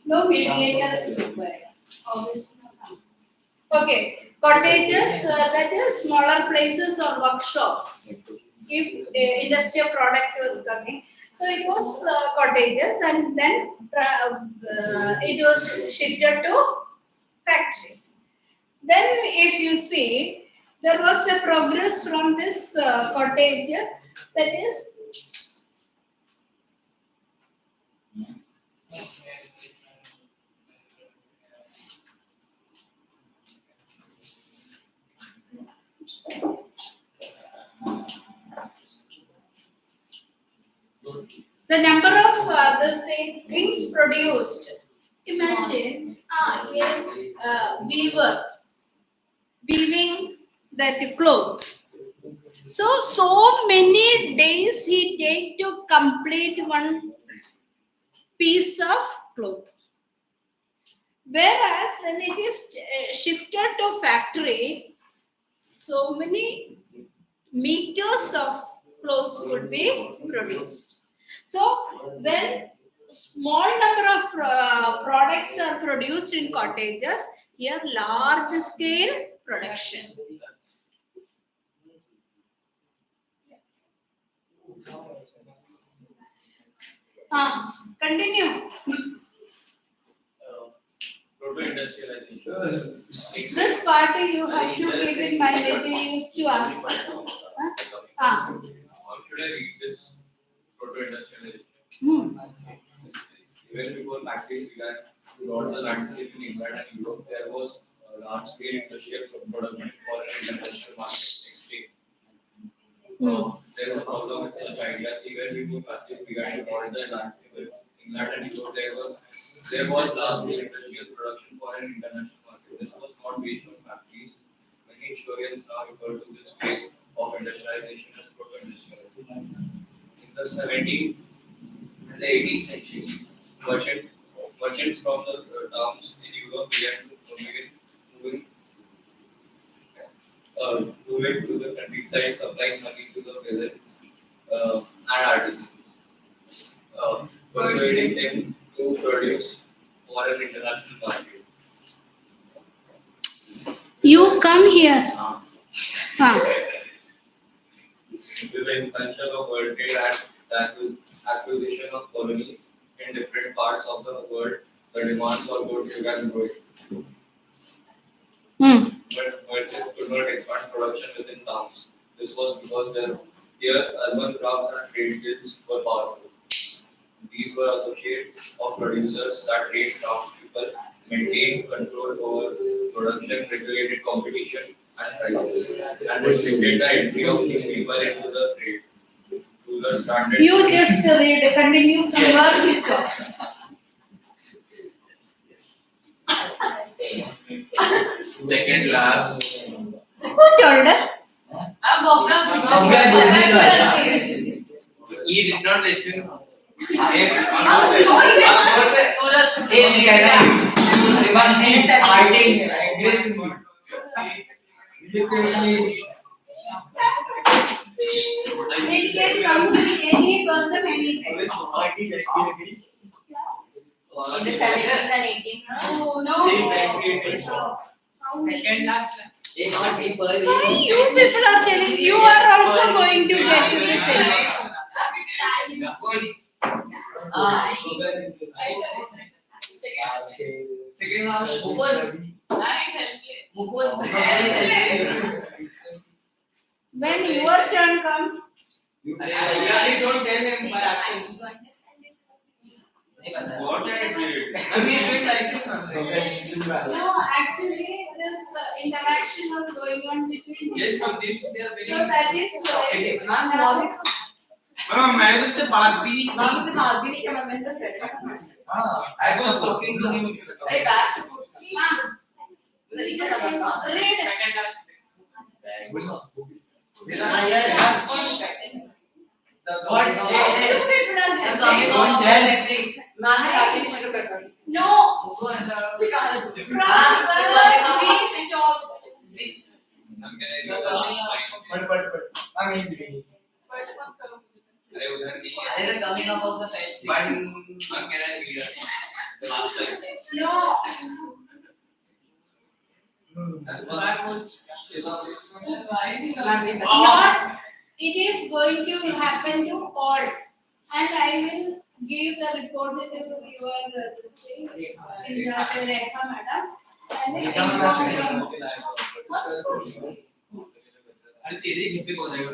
[SPEAKER 4] No mediator is required. Obviously. Okay, cottages, that is smaller places or workshops. If industrial product was coming, so it was cottages, and then it was shifted to factories. Then, if you see, there was a progress from this cottage, that is the number of the same things produced. Imagine a weaver weaving that cloth. So many days he take to complete one piece of cloth. Whereas when it is shifted to factory, so many meters of clothes could be produced. So when small number of products are produced in cottages, here large scale production. Continue.
[SPEAKER 3] Proto-industrialization.
[SPEAKER 4] This part you have to keep in mind that you used to ask.
[SPEAKER 3] How should I read this proto-industrialization? Even before factories began throughout the landscape in England and Europe, there was large-scale industrial production for an international market. Explain. There is a problem with such ideas. Even we do passive regarding all the landscape. England and Europe, there was largely industrial production for an international market. This was not based on factories. Many historians now refer to this phase of industrialization as proto-industrialization. In the 17th and the 18th centuries, merchants from the towns in Europe began to moving moving to the countryside, supplying money to the peasants and artisans, persuading them to produce for an international market.
[SPEAKER 4] You come here.
[SPEAKER 3] With the invention of world trade and the acquisition of colonies in different parts of the world, the demand for goods began growing. But merchants could not expand production within towns. This was because here urban crafts and trade guilds were powerful. These were associates of producers that trade craftspeople, maintained control over production, regulated competition and prices, and restricted the entry of new people into the trade. Rulers started.
[SPEAKER 4] You just read, continue from where we stopped.
[SPEAKER 1] Second last.
[SPEAKER 4] Who told her?
[SPEAKER 1] He did not listen.
[SPEAKER 4] It can come to any person anytime.
[SPEAKER 2] In the 17th and 18th.
[SPEAKER 4] Oh no.
[SPEAKER 2] Second last.
[SPEAKER 4] Why you people are telling you are also going to get to the same?
[SPEAKER 3] Second last.
[SPEAKER 4] When your turn comes,
[SPEAKER 2] Please don't tell him my actions.
[SPEAKER 1] What I did.
[SPEAKER 2] He's doing like this now.
[SPEAKER 4] no, actually this interaction was going on between
[SPEAKER 2] Yes,
[SPEAKER 4] you.
[SPEAKER 2] ma'am. This they are very.
[SPEAKER 4] So that is why.
[SPEAKER 2] Ma'am,
[SPEAKER 1] मैंने तो से बात भी नहीं
[SPEAKER 2] ma'am से बात भी नहीं किया, मैंने तो credit card.
[SPEAKER 1] I was talking to him.
[SPEAKER 2] अरे back से put.
[SPEAKER 4] Read.
[SPEAKER 2] Second last.
[SPEAKER 4] You people are helping.
[SPEAKER 2] मैंने starting से शुरू करता हूँ.
[SPEAKER 4] No. Please stop.
[SPEAKER 3] अरे उधर नहीं है.
[SPEAKER 4] No. Not. It is going to happen to all, and I will give the report to your in the Rekha madam, and inform you.
[SPEAKER 3] अरे चीजें घर पे कौन आएगा?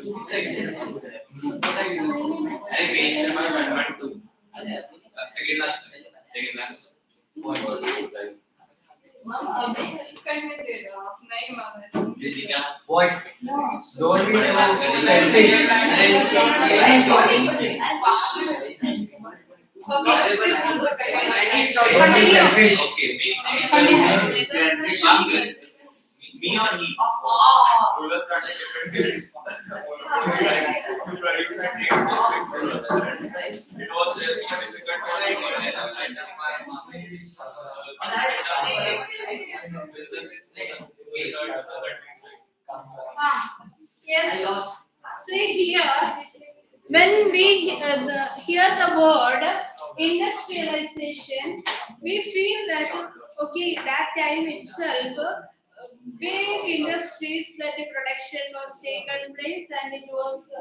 [SPEAKER 1] अरे page number 112.
[SPEAKER 3] Second last.
[SPEAKER 2] Ma'am, अभी करने दे दो आप नहीं मांग रहे.
[SPEAKER 1] Jessica.
[SPEAKER 5] What?
[SPEAKER 4] No.
[SPEAKER 5] Don't be so selfish.
[SPEAKER 2] I'm sorry.
[SPEAKER 4] Okay.
[SPEAKER 5] Don't be selfish.
[SPEAKER 1] Okay.
[SPEAKER 4] Continue.
[SPEAKER 1] Me or he?
[SPEAKER 3] Rulers started different guilds to produce and trade specific products. It was therefore difficult for the economists and businesses to enter other countries.
[SPEAKER 4] Yes. See here, when we hear the word industrialization, we feel that okay, that time itself, big industries that the production was taken place and it was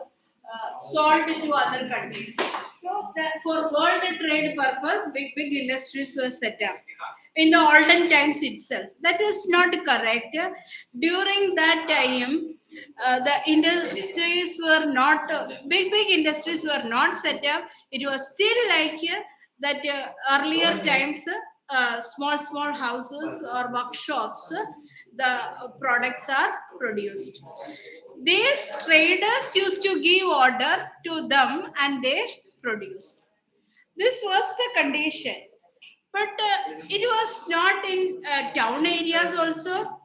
[SPEAKER 4] sold to other countries. So that for world trade purpose, big industries were set up in the olden times itself. That was not correct. During that time, the industries were not big industries were not set up. It was still like that earlier times, small houses or workshops, the products are produced. These traders used to give order to them and they produce. This was the condition. But it was not in town areas also.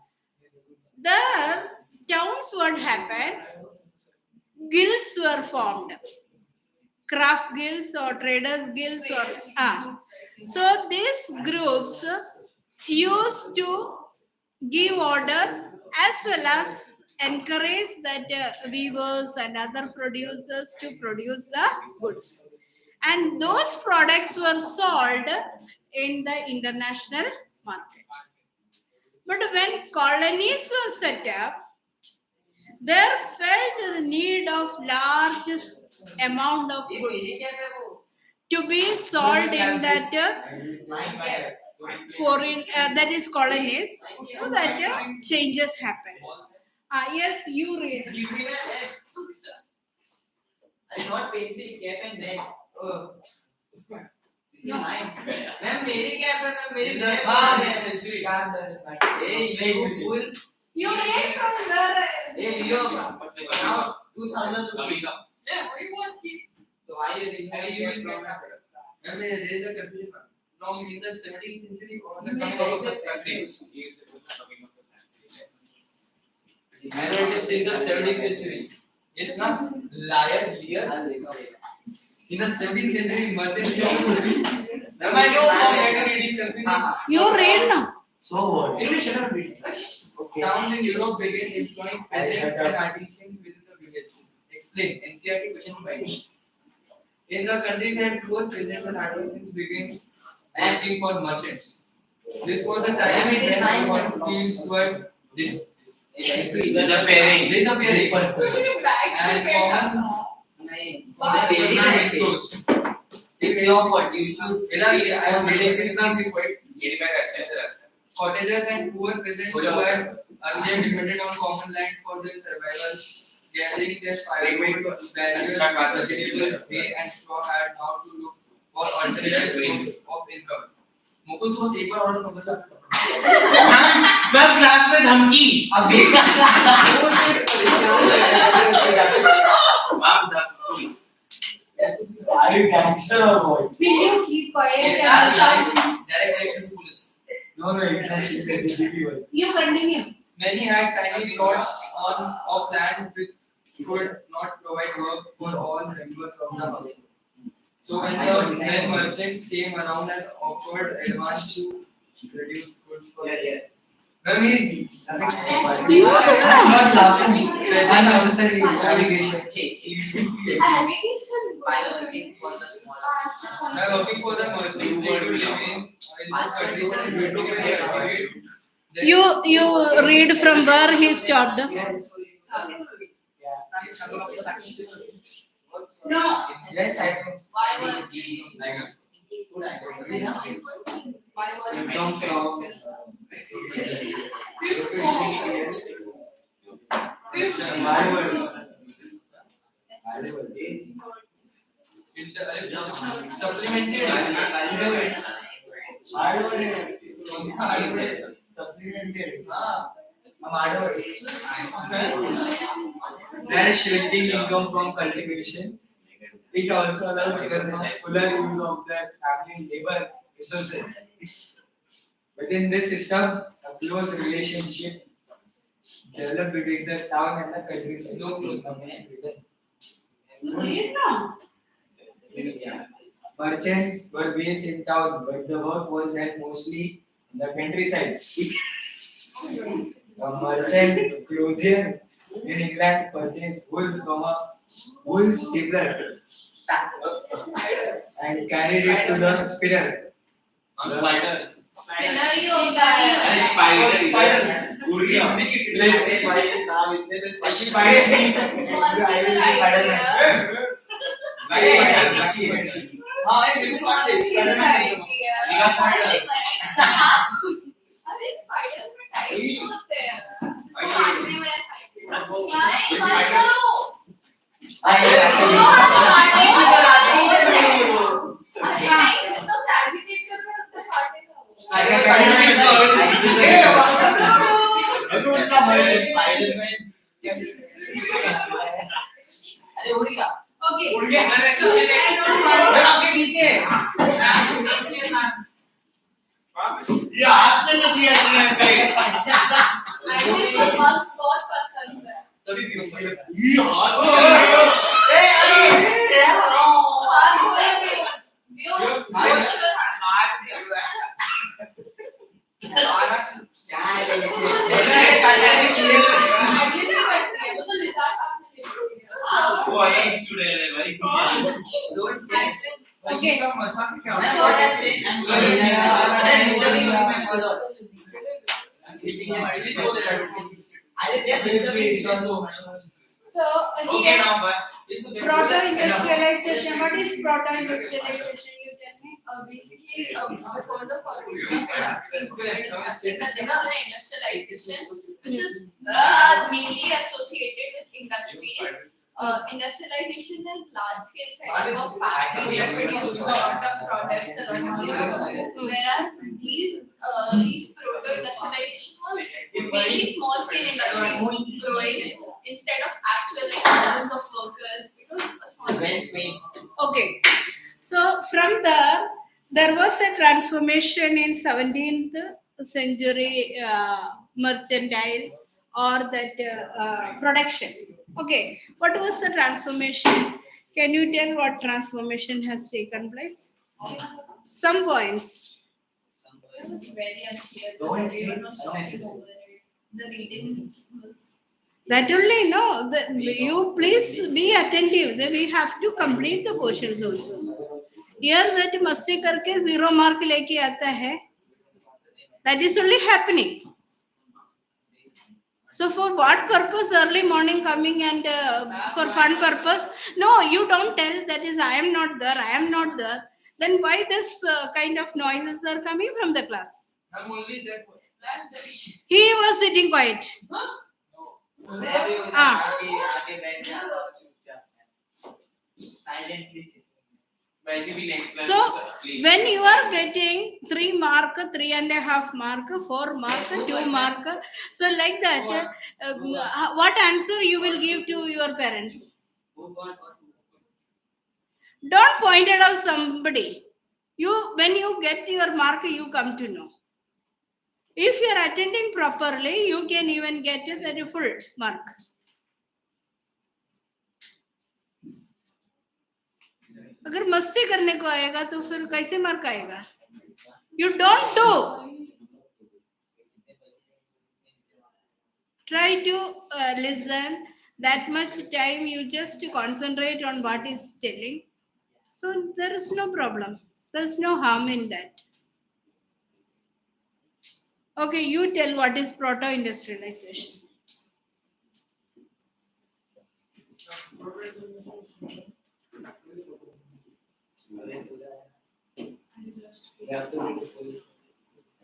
[SPEAKER 4] The towns what happened, guilds were formed, craft guilds or traders guilds or so these groups used to give order as well as encourage that weavers and other producers to produce the goods, and those products were sold in the international market. But when colonies were set up, there felt the need of largest amount of goods to be sold in that foreign that is colonies, so that changes happen. Yes, you read.
[SPEAKER 5] I not pencil cap and net. Oh. This is mine. Ma'am मेरी cap है ma'am मेरी cap है century काम doesn't matter. Hey you fool.
[SPEAKER 4] You read from the.
[SPEAKER 5] Hey Leo. Now 2000 rupees.
[SPEAKER 2] Yeah, we want it.
[SPEAKER 5] So why you saying that you are from? Ma'am there is a confusion. From in the 17th century or the coming of the country. I know it is in the 17th century. It's not liar, liar. In the 17th century, merchants used to. Am I know how it is confusing?
[SPEAKER 4] You read now.
[SPEAKER 5] So what?
[SPEAKER 3] Anyway, shut up.
[SPEAKER 5] Okay.
[SPEAKER 3] Towns in Europe began employing peasants and artisans within the villages. Explain. NCERT question 5. In the countryside, poor peasants and artisans began working for merchants. This was a time when fields were disappearing and commons closed.
[SPEAKER 5] It's your fault. You should.
[SPEAKER 3] I am reading this now. Be quiet. Cottagers and poor peasants who had earlier depended on common land for their survival, gathering their firewood, various vegetables, hay and straw had now to look for alternative sources of income. Mukul तो बस एक बार और समझ ला।
[SPEAKER 5] मैं class में धमकी। अब Are you gangster or what?
[SPEAKER 4] Will you keep quiet?
[SPEAKER 3] Direct action to police.
[SPEAKER 5] No, it is the DGP one.
[SPEAKER 4] You continue.
[SPEAKER 3] Many had tiny plots of land which could not provide work for all members of the household. So when merchants came around and offered advance to produce goods for
[SPEAKER 5] Ma'am, he's
[SPEAKER 4] You
[SPEAKER 5] I'm not laughing. Unnecessary allegation.
[SPEAKER 3] By working for the merchants, they to live in this country and they to get
[SPEAKER 4] You read from where he stopped.
[SPEAKER 5] Yes.
[SPEAKER 4] No.
[SPEAKER 5] Yes, I know.
[SPEAKER 2] Why were we? Why were we?
[SPEAKER 5] Come from. There is shrinking income from cultivation. It also allows fuller use of their family labor resources. Within this system, a close relationship developed between the town and the countryside. No close
[SPEAKER 4] Read now.
[SPEAKER 5] Merchants were based in town, but the work was done mostly in the countryside. A merchant clothier in England purchased wool from a wool stapler and carried it to the spinner.
[SPEAKER 1] Spider.
[SPEAKER 2] Scenario
[SPEAKER 1] That is spider.
[SPEAKER 4] Okay.
[SPEAKER 5] उड़ गया।
[SPEAKER 4] So, I don't want
[SPEAKER 5] आपके पीछे
[SPEAKER 1] ये हाथ में नहीं दिया
[SPEAKER 4] I think so bugs बहुत पसंद है.
[SPEAKER 5] तभी व्यूज
[SPEAKER 1] ये हाथ में नहीं दिया
[SPEAKER 4] Bugs वाला view sure. Actually बैठती है तो लिटार हाथ में नहीं
[SPEAKER 1] वो अलग जुड़े रहे भाई
[SPEAKER 4] होती. Okay. So
[SPEAKER 1] okay
[SPEAKER 4] here
[SPEAKER 1] now बस
[SPEAKER 4] proto-industrialization. What is proto-industrialization? You tell me.
[SPEAKER 2] Basically, before the formation of industries, we were discussing that there was an industrialization which is mainly associated with industries. Industrialization is large scale setting of factories that produce a lot of products around the world. Whereas these proto-industrialization was mainly small scale industries growing instead of actual like thousands of workers. It was a small scale.
[SPEAKER 4] Okay. So from there was a transformation in 17th century mercantile or that production. Okay. What was the transformation? Can you tell what transformation has taken place? Some points.
[SPEAKER 2] It was very unclear. Everyone was talking over it. The reading was.
[SPEAKER 4] That only no. You please be attentive. We have to complete the questions also. Here that मस्ती करके 0 mark लेके आता है. That is only happening. So for what purpose early morning coming and for fun purpose? No, you don't tell that is I am not there. I am not there. Then why this kind of noises are coming from the class?
[SPEAKER 5] I'm only that one.
[SPEAKER 4] He was sitting quiet.
[SPEAKER 1] वैसे भी next
[SPEAKER 4] So when you are getting 3 mark, 3.5 mark, 4 mark, 2 mark, so like that, what answer you will give to your parents? Don't point it out somebody. When you get your mark, you come to know. If you are attending properly, you can even get that full mark. अगर मस्ती करने को आएगा तो फिर कैसे mark आएगा? You don't do. Try to listen. That much time you just concentrate on what is telling. So there is no problem. There is no harm in that. Okay, you tell what is proto-industrialization.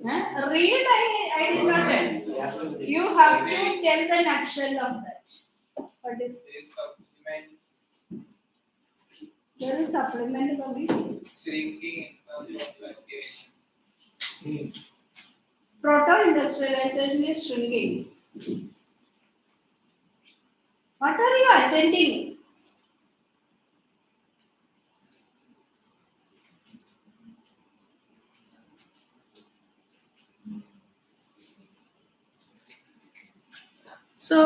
[SPEAKER 4] Huh? Read, I did not tell. You have to tell the nutshell of that. What is there is supplement coming?
[SPEAKER 3] Shrinking
[SPEAKER 4] Proto-industrialization is shrinking. What are you attending? So,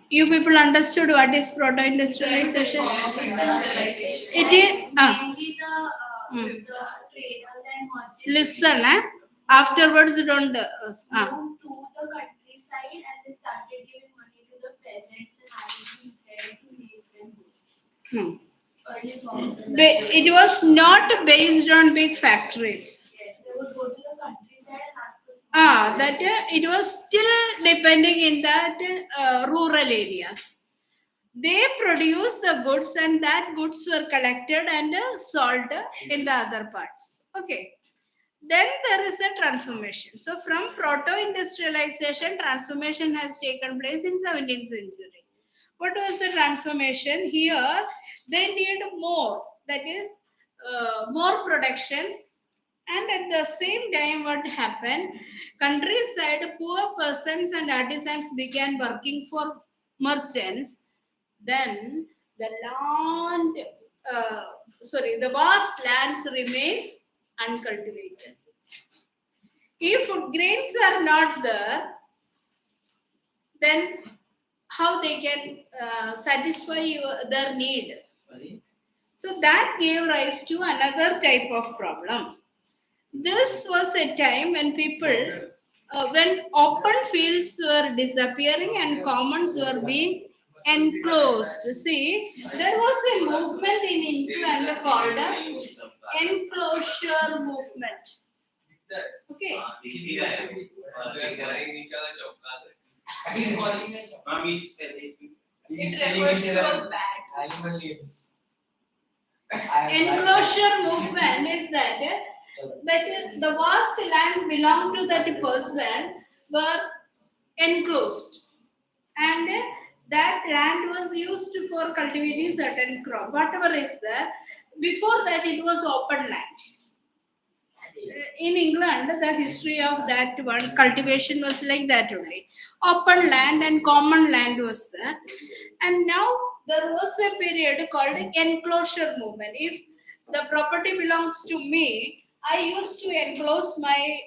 [SPEAKER 4] you people understood what is proto-industrialization?
[SPEAKER 2] Industrialization.
[SPEAKER 4] It is.
[SPEAKER 6] Mainly the traders and merchants
[SPEAKER 4] Listen, afterwards don't.
[SPEAKER 6] moved to the countryside and they started giving money to the peasants and having bread to make them
[SPEAKER 2] Early form of
[SPEAKER 4] It was not based on big factories.
[SPEAKER 6] Yes, they would go to the countryside and ask for
[SPEAKER 4] That it was still depending in that rural areas. They produced the goods and that goods were collected and sold in the other parts. Okay. Then there is a transformation. So from proto-industrialization, transformation has taken place in 17th century. What was the transformation? Here they need more, that is more production. And at the same time, what happened? Countryside, poor persons and artisans began working for merchants. Then the land, the vast lands remain uncultivated. If food grains are not there, then how they can satisfy their need? So that gave rise to another type of problem. This was a time when when open fields were disappearing and commons were being enclosed. See, there was a movement in England called enclosure movement. Okay.
[SPEAKER 5] He's calling it. He's
[SPEAKER 2] It
[SPEAKER 5] telling
[SPEAKER 2] refers
[SPEAKER 5] it
[SPEAKER 2] to
[SPEAKER 5] as
[SPEAKER 2] a bat.
[SPEAKER 5] animal names.
[SPEAKER 4] Enclosure movement is that the vast land belonged to that person were enclosed, and that land was used for cultivating certain crop, whatever is there. Before that, it was open land. In England, the history of that one cultivation was like that only. Open land and common land was there. And now there was a period called enclosure movement. If the property belongs to me, I used to enclose my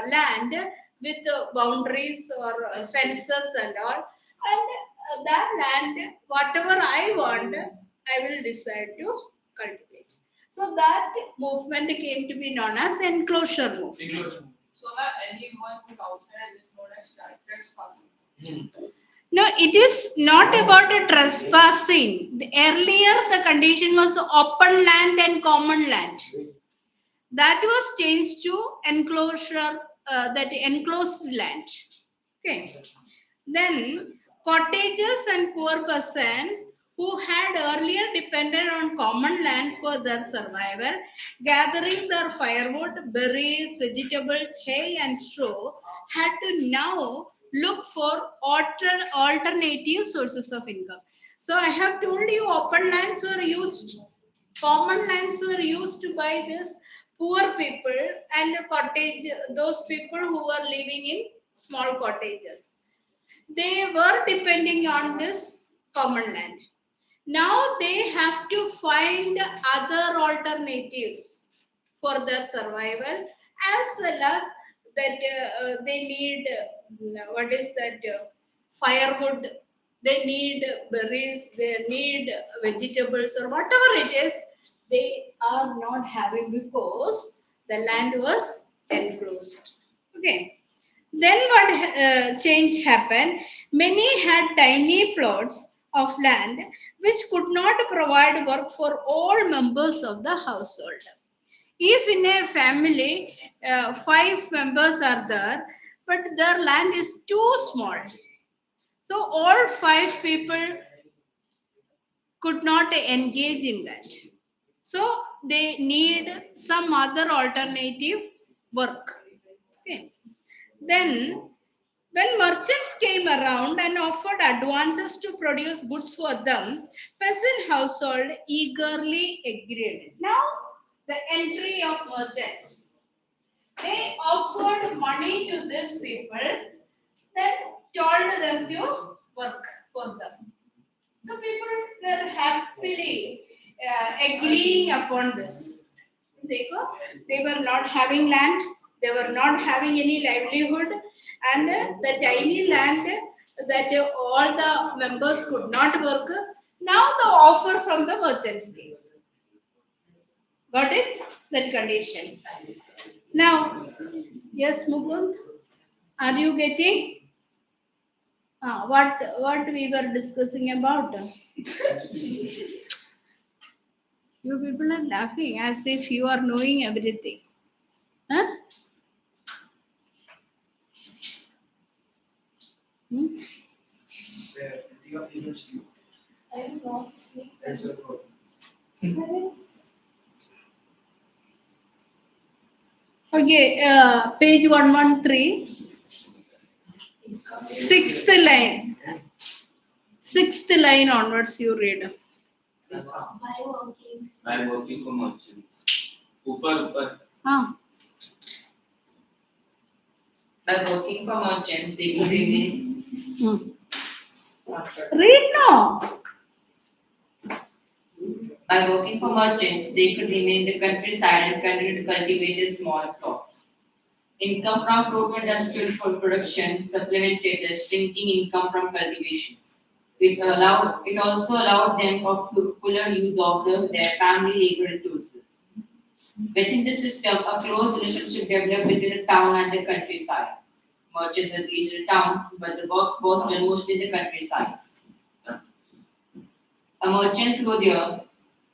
[SPEAKER 4] land with boundaries or fences and all. And that land, whatever I want, I will decide to cultivate. So that movement came to be known as enclosure movement.
[SPEAKER 2] So now anyone who's outside is known as trespassing.
[SPEAKER 4] No, it is not about a trespassing. Earlier, the condition was open land and common land. That was changed to enclosure, that enclosed land. Okay. Then, cottages and poor persons who had earlier depended on common lands for their survival, gathering their firewood, berries, vegetables, hay, and straw, had to now look for alternative sources of income. So, I have told you open lands were used, common lands were used by this poor people and cottage, those people who were living in small cottages. They were depending on this common land. Now they have to find other alternatives for their survival, as well as that they need what is that firewood, they need berries, they need vegetables or whatever it is, they are not having because the land was enclosed. Okay. Then what change happened? Many had tiny plots of land which could not provide work for all members of the household. If in a family 5 members are there, but their land is too small, so all 5 people could not engage in that. So they need some other alternative work. Okay. Then, when merchants came around and offered advances to produce goods for them, peasant household eagerly agreed. Now, the entry of merchants. They offered money to these people, then told them to work for them. So people were happily agreeing upon this. They were not having land, they were not having any livelihood, and the tiny land that all the members could not work. Now the offer from the merchants came. Got it? That condition. Now, yes, Mukund, are you getting? What we were discussing about? You people are laughing as if you are knowing everything. Huh? Hmm?
[SPEAKER 2] I am not sleeping.
[SPEAKER 5] That's a problem.
[SPEAKER 4] Okay, page 113, sixth line. Sixth line onwards, you read.
[SPEAKER 1] By working for merchants. Upar.
[SPEAKER 4] Huh.
[SPEAKER 7] By working for merchants, they could remain.
[SPEAKER 4] Read now.
[SPEAKER 7] By working for merchants, they could remain in the countryside and continue to cultivate their small crops. Income from proto-industrial food production supplemented the shrinking income from cultivation. It also allowed them for fuller use of their family labor resources. Within the system, a close relationship developed between the town and the countryside. Merchants were based in towns, but the work was done mostly in the countryside. A merchant clothier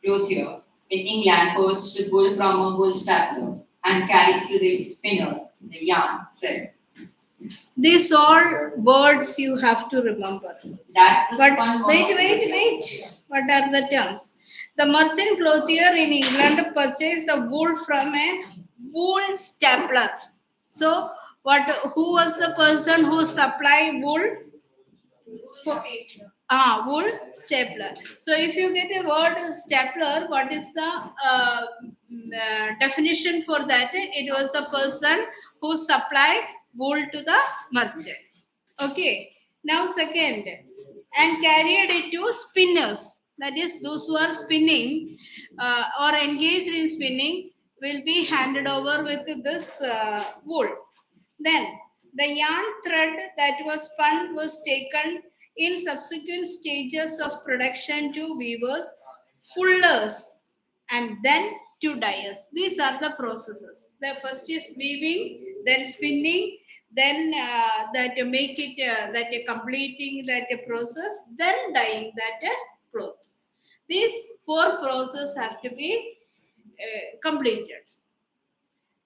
[SPEAKER 7] in England purchased wool from a wool stapler and carried to the spinners the yarn thread.
[SPEAKER 4] These all words you have to remember.
[SPEAKER 7] That the
[SPEAKER 4] But
[SPEAKER 7] spun was
[SPEAKER 4] wait. What are the terms? The merchant clothier in England purchased the wool from a wool stapler. So, who was the person who supplied wool? Wool stapler. So, if you get a word stapler, what is the definition for that? It was the person who supplied wool to the merchant. Okay. Now second, and carried it to spinners. That is, those who are spinning or engaged in spinning will be handed over with this wool. Then the yarn thread that was spun was taken in subsequent stages of production to weavers, fullers, and then to dyers. These are the processes. The first is weaving, then spinning, then that make it that completing that process, then dyeing that cloth. These four processes have to be completed.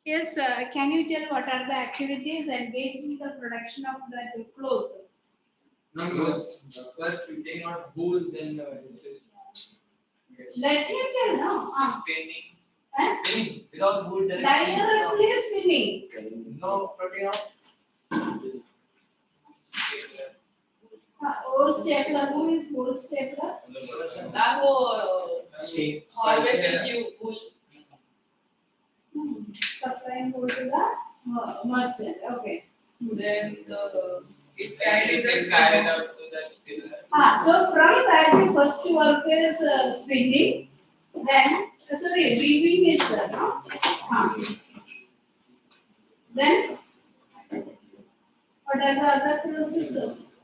[SPEAKER 4] Yes, can you tell what are the activities engaged in the production of that cloth?
[SPEAKER 5] No, first we take out wool, then
[SPEAKER 4] Let him tell now.
[SPEAKER 5] spinning.
[SPEAKER 4] Eh?
[SPEAKER 5] Without wool, there is
[SPEAKER 4] Dyer is spinning.
[SPEAKER 5] no protein out.
[SPEAKER 4] Old stapler. Who is old stapler?
[SPEAKER 2] That who harvests you wool.
[SPEAKER 4] Supplying wool to the merchant. Okay.
[SPEAKER 2] Then it carried
[SPEAKER 3] It is
[SPEAKER 2] the
[SPEAKER 3] carried out to the spinner.
[SPEAKER 4] So from that the first work is spinning. Then weaving is there. No? Then what are the other processes?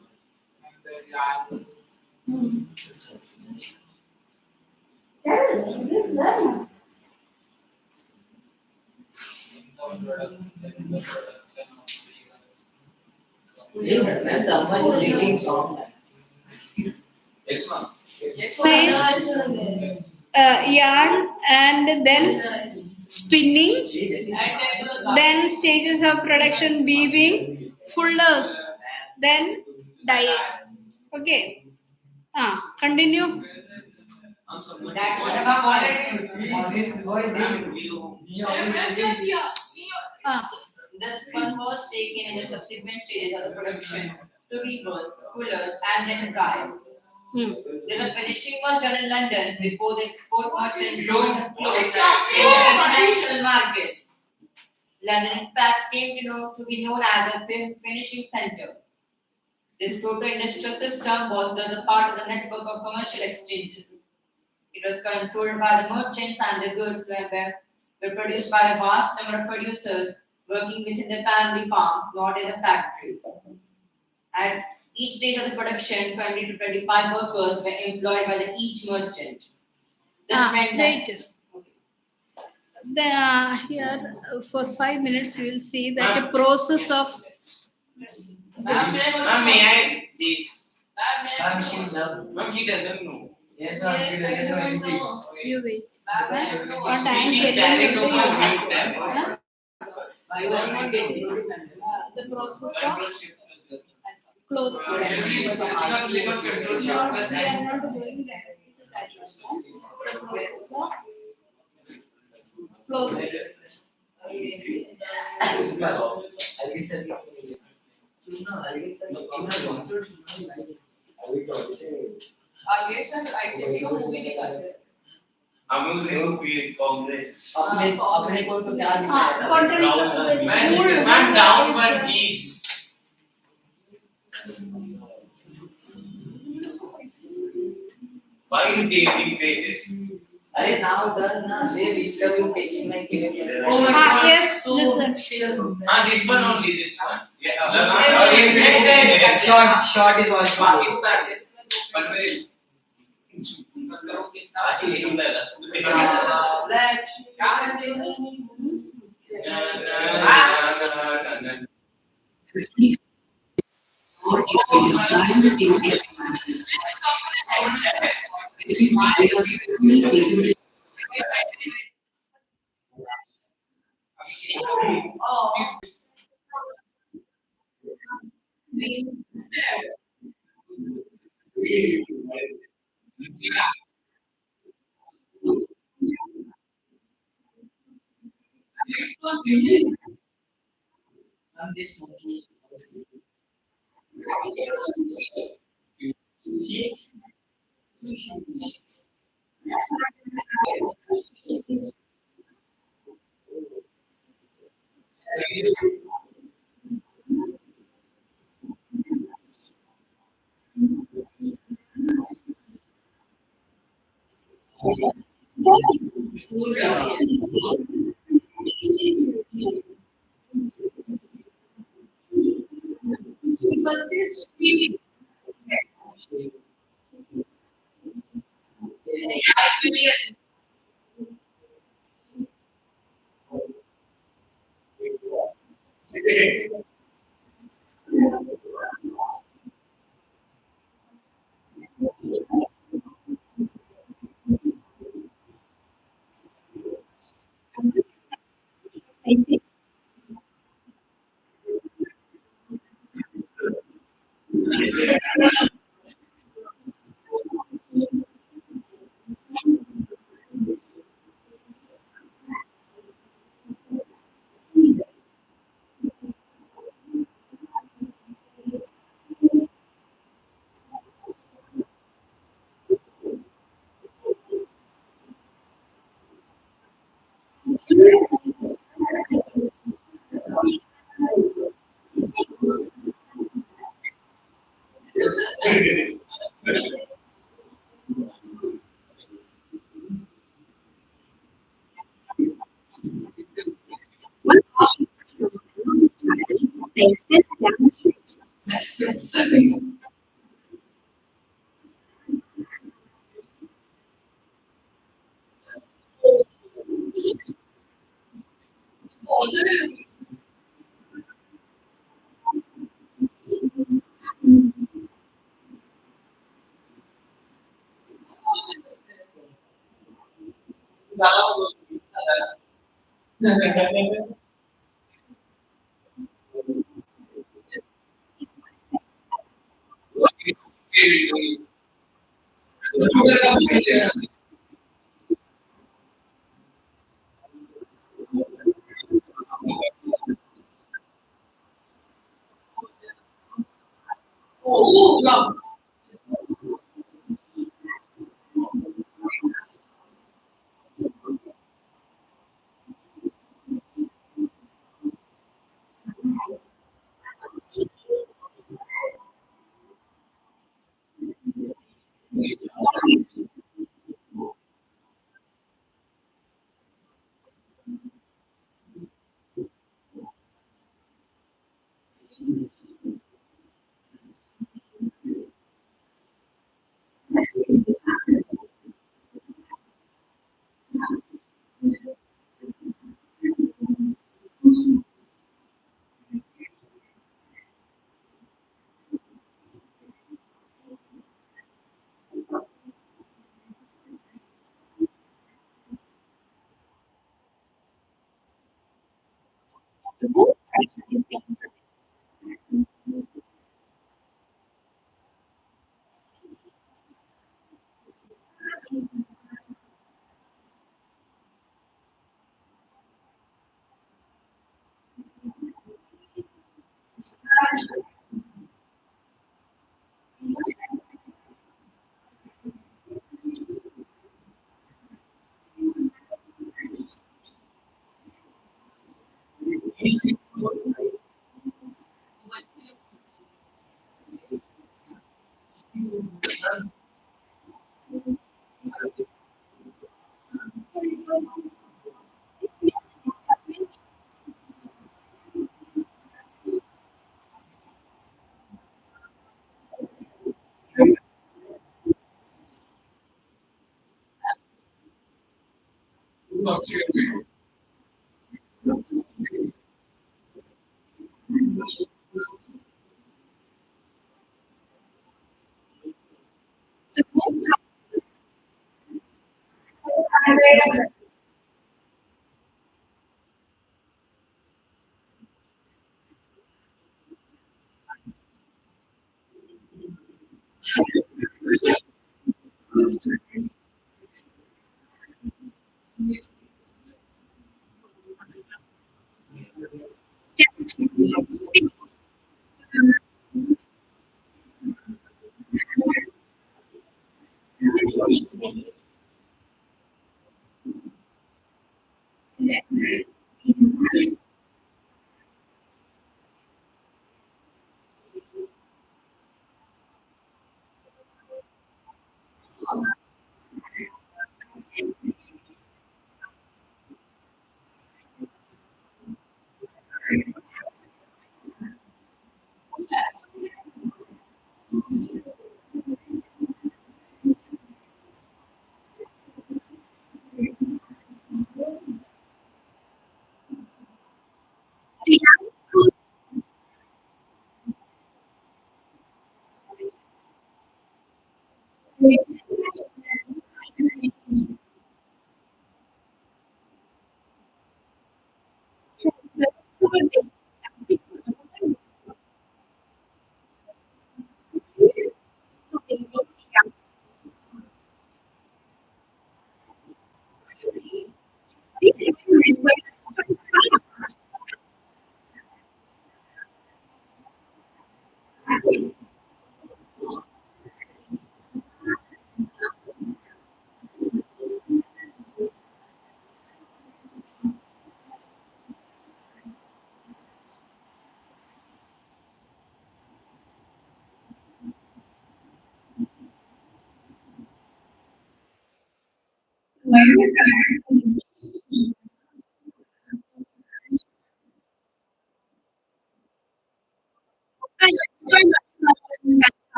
[SPEAKER 4] Tell it is there.
[SPEAKER 7] when someone is singing song.
[SPEAKER 3] Yes, ma'am.
[SPEAKER 4] Same yarn and then spinning, then stages of production weaving, fullers, then dyeing. Okay. Continue.
[SPEAKER 7] That was about
[SPEAKER 5] He always
[SPEAKER 7] the spun was taken in the subsequent stages of the production to weavers, fullers, and then dryers. The finishing was done in London before the export merchants sold the clothes in the international market. London, in fact, came to be known as a finishing center. This proto-industrial system was the part of the network of commercial exchanges. It was controlled by the merchants, and the goods were produced by a vast number of producers working within the family farms, not in the factories. At each stage of the production, 20 to 25 workers were employed by each merchant. This meant that
[SPEAKER 4] Wait. Here for 5 minutes we will see that the process of
[SPEAKER 1] May I please?
[SPEAKER 5] Ma'am, she love.
[SPEAKER 1] Ma'am, she doesn't know.
[SPEAKER 5] Yes, ma'am, she doesn't know anything.
[SPEAKER 4] you wait.
[SPEAKER 5] Everything.
[SPEAKER 4] What I am
[SPEAKER 1] She
[SPEAKER 4] telling you
[SPEAKER 1] direct
[SPEAKER 4] is
[SPEAKER 1] over meet them.
[SPEAKER 4] the process of
[SPEAKER 1] Control shift plus that.
[SPEAKER 4] cloth.
[SPEAKER 3] Please, click on control shift plus
[SPEAKER 4] We
[SPEAKER 3] N.
[SPEAKER 4] are not going directly to that one. The process of cloth.
[SPEAKER 2] आगे sir ICC का movie निकालते हैं
[SPEAKER 1] Amusing Congress.
[SPEAKER 5] अपने को तो क्या दिखाया
[SPEAKER 1] Man, down one piece. Why you taking pages?
[SPEAKER 7] Arey now done na, they disturbing taking my care.
[SPEAKER 2] Oh my
[SPEAKER 4] Ah,
[SPEAKER 2] God,
[SPEAKER 4] yes,
[SPEAKER 2] so
[SPEAKER 4] listen.
[SPEAKER 1] This one only, this one.
[SPEAKER 5] Short is also good.
[SPEAKER 1] Pakistan. But where?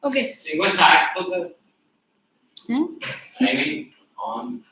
[SPEAKER 4] Okay.
[SPEAKER 1] So you go start to the,
[SPEAKER 4] Hmm?
[SPEAKER 1] I mean, on.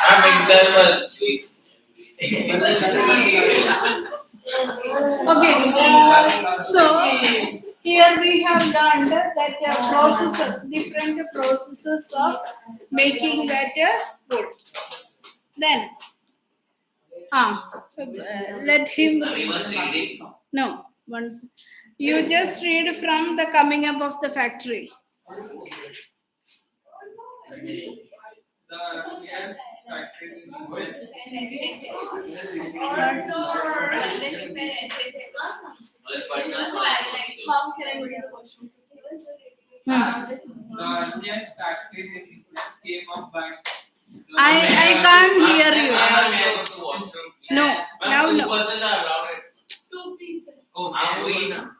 [SPEAKER 1] I'm internal, please.
[SPEAKER 4] Okay. So here we have learned that processes, different processes of making that wood. Then, let him.
[SPEAKER 1] We must reading.
[SPEAKER 4] No, once you just read from the coming up of the factory.
[SPEAKER 5] The earliest factories in England
[SPEAKER 4] Hmm.
[SPEAKER 5] the earliest factories in England came up by
[SPEAKER 4] I can't hear you.
[SPEAKER 1] Ma'am,
[SPEAKER 4] No,
[SPEAKER 1] Ma'am,
[SPEAKER 4] now
[SPEAKER 1] two
[SPEAKER 4] no.
[SPEAKER 1] persons are allowed. Oh, I'm going now.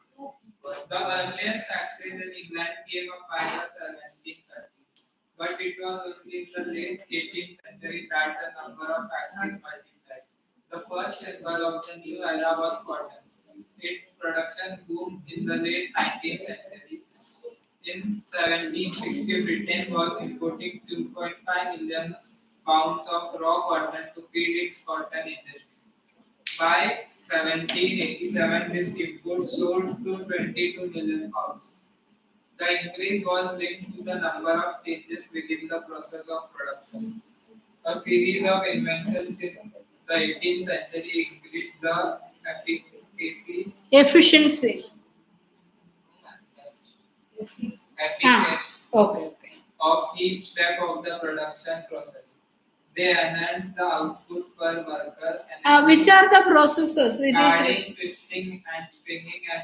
[SPEAKER 5] the earliest factories in England came up by the 1730s, but it was only in the late 18th century that the number of factories multiplied. The first symbol of the new era was cotton. Its production boomed in the late 19th century. In 1760, Britain was importing 2.5 million pounds of raw cotton to feed its cotton industry. By 1787, this import sold to 22 million pounds. The increase was linked to the number of changes within the process of production. A series of inventions in the 18th century increased the
[SPEAKER 4] Efficiency.
[SPEAKER 5] efficacy
[SPEAKER 4] Okay.
[SPEAKER 5] of each step of the production process. They enhance the output per worker and
[SPEAKER 4] Which are the processes?
[SPEAKER 5] carding, twisting, and spinning and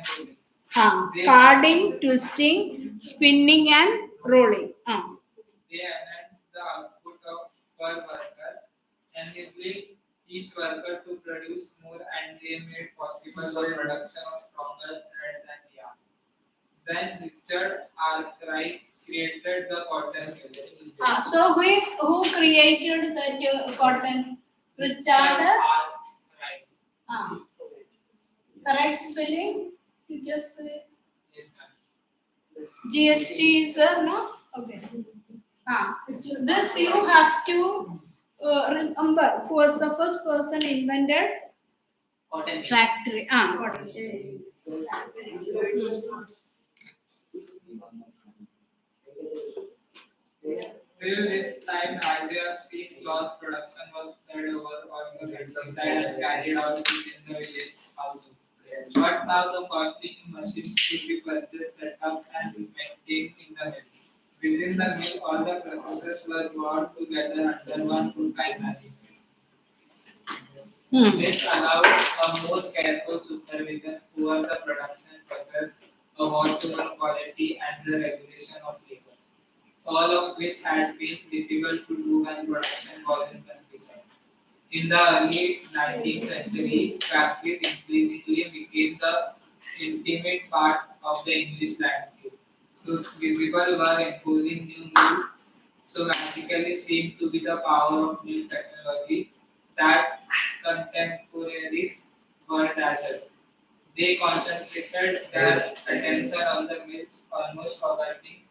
[SPEAKER 5] rolling.
[SPEAKER 4] Carding, twisting, spinning, and rolling.
[SPEAKER 5] They enhance the output of per worker, enabling each worker to produce more, and they made possible the production of stronger threads and yarn. Then Richard Arkwright created the cotton mill.
[SPEAKER 4] So who created that cotton? Richard.
[SPEAKER 5] Arkwright.
[SPEAKER 4] Correct spelling? You just say
[SPEAKER 5] Yes, ma'am.
[SPEAKER 4] GST is there, no? Okay. This you have to remember who was the first person invented
[SPEAKER 7] Cotton.
[SPEAKER 4] factory. Cotton.
[SPEAKER 5] Till this time, as you have seen, cloth production was spread over all the countryside and carried out in the village also. But now the costly machines could be purchased, set up, and maintained in the mill. Within the mill, all the processes were brought together under one full-time management. This allowed a more careful supervision over the production process, a optimal quality, and the regulation of labor, all of which has been difficult to do when production was in countryside. In the early 19th century, factories increasingly became the intimate part of the English landscape. So visible were imposing new rules, so magically seemed to be the power of new technology that contemporaries were dazzled. They concentrated their attention on the mills, almost forgetting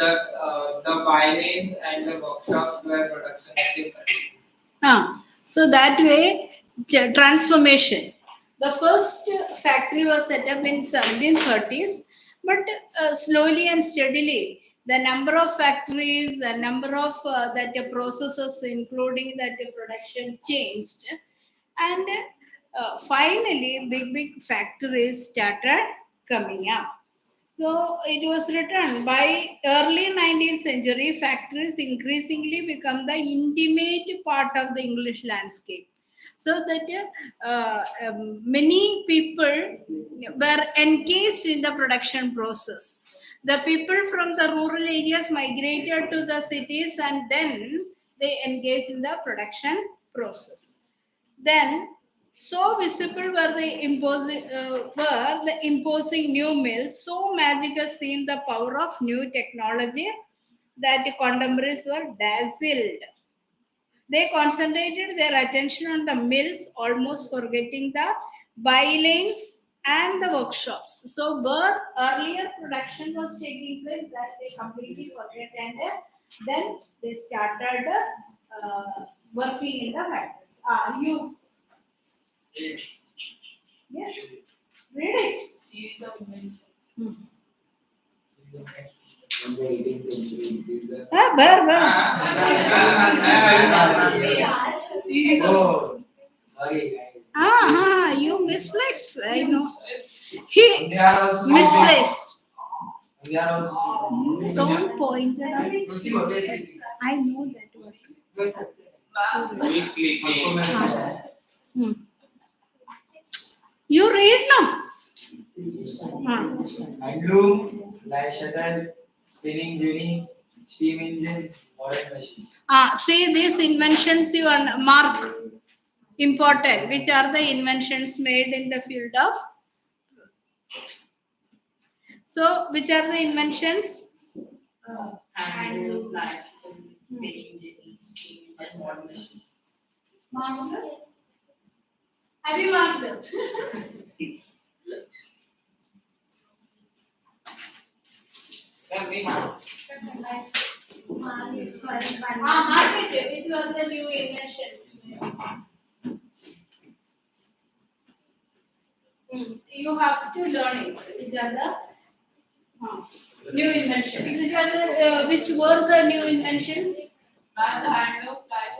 [SPEAKER 5] the violins and the workshops where production still continued.
[SPEAKER 4] So that way, transformation. The first factory was set up in 1730s, but slowly and steadily, the number of factories, the number of that processes, including that production, changed, and finally, big factories started coming up. So it was written by early 19th century, factories increasingly become the intimate part of the English landscape. So that many people were engaged in the production process. The people from the rural areas migrated to the cities and then they engaged in the production process. Then, so visible were the imposing new mills, so magical seemed the power of new technology that the contemporaries were dazzled. They concentrated their attention on the mills, almost forgetting the bylines and the workshops. So, where earlier production was taking place, that they completely forget, and then they started working in the factories. You Yes. Read it.
[SPEAKER 7] Series of inventions.
[SPEAKER 5] In the 18th century,
[SPEAKER 7] Series
[SPEAKER 5] sorry.
[SPEAKER 4] You misplaced. I know. He misplaced. Don't point it out. I know that word.
[SPEAKER 1] Misleading.
[SPEAKER 4] You read now.
[SPEAKER 5] Handloom, lash shuttle, spinning jenny, steam engine, modern machine.
[SPEAKER 4] See these inventions you mark important. Which are the inventions made in the field of? So which are the inventions?
[SPEAKER 7] handloom, lash, spinning jenny, steam engine, modern machine.
[SPEAKER 4] Marked? Have you marked them? Mark it. Which were the new inventions? You have to learn it. Which are the new inventions? Which were the new inventions?
[SPEAKER 7] The handloom, lash,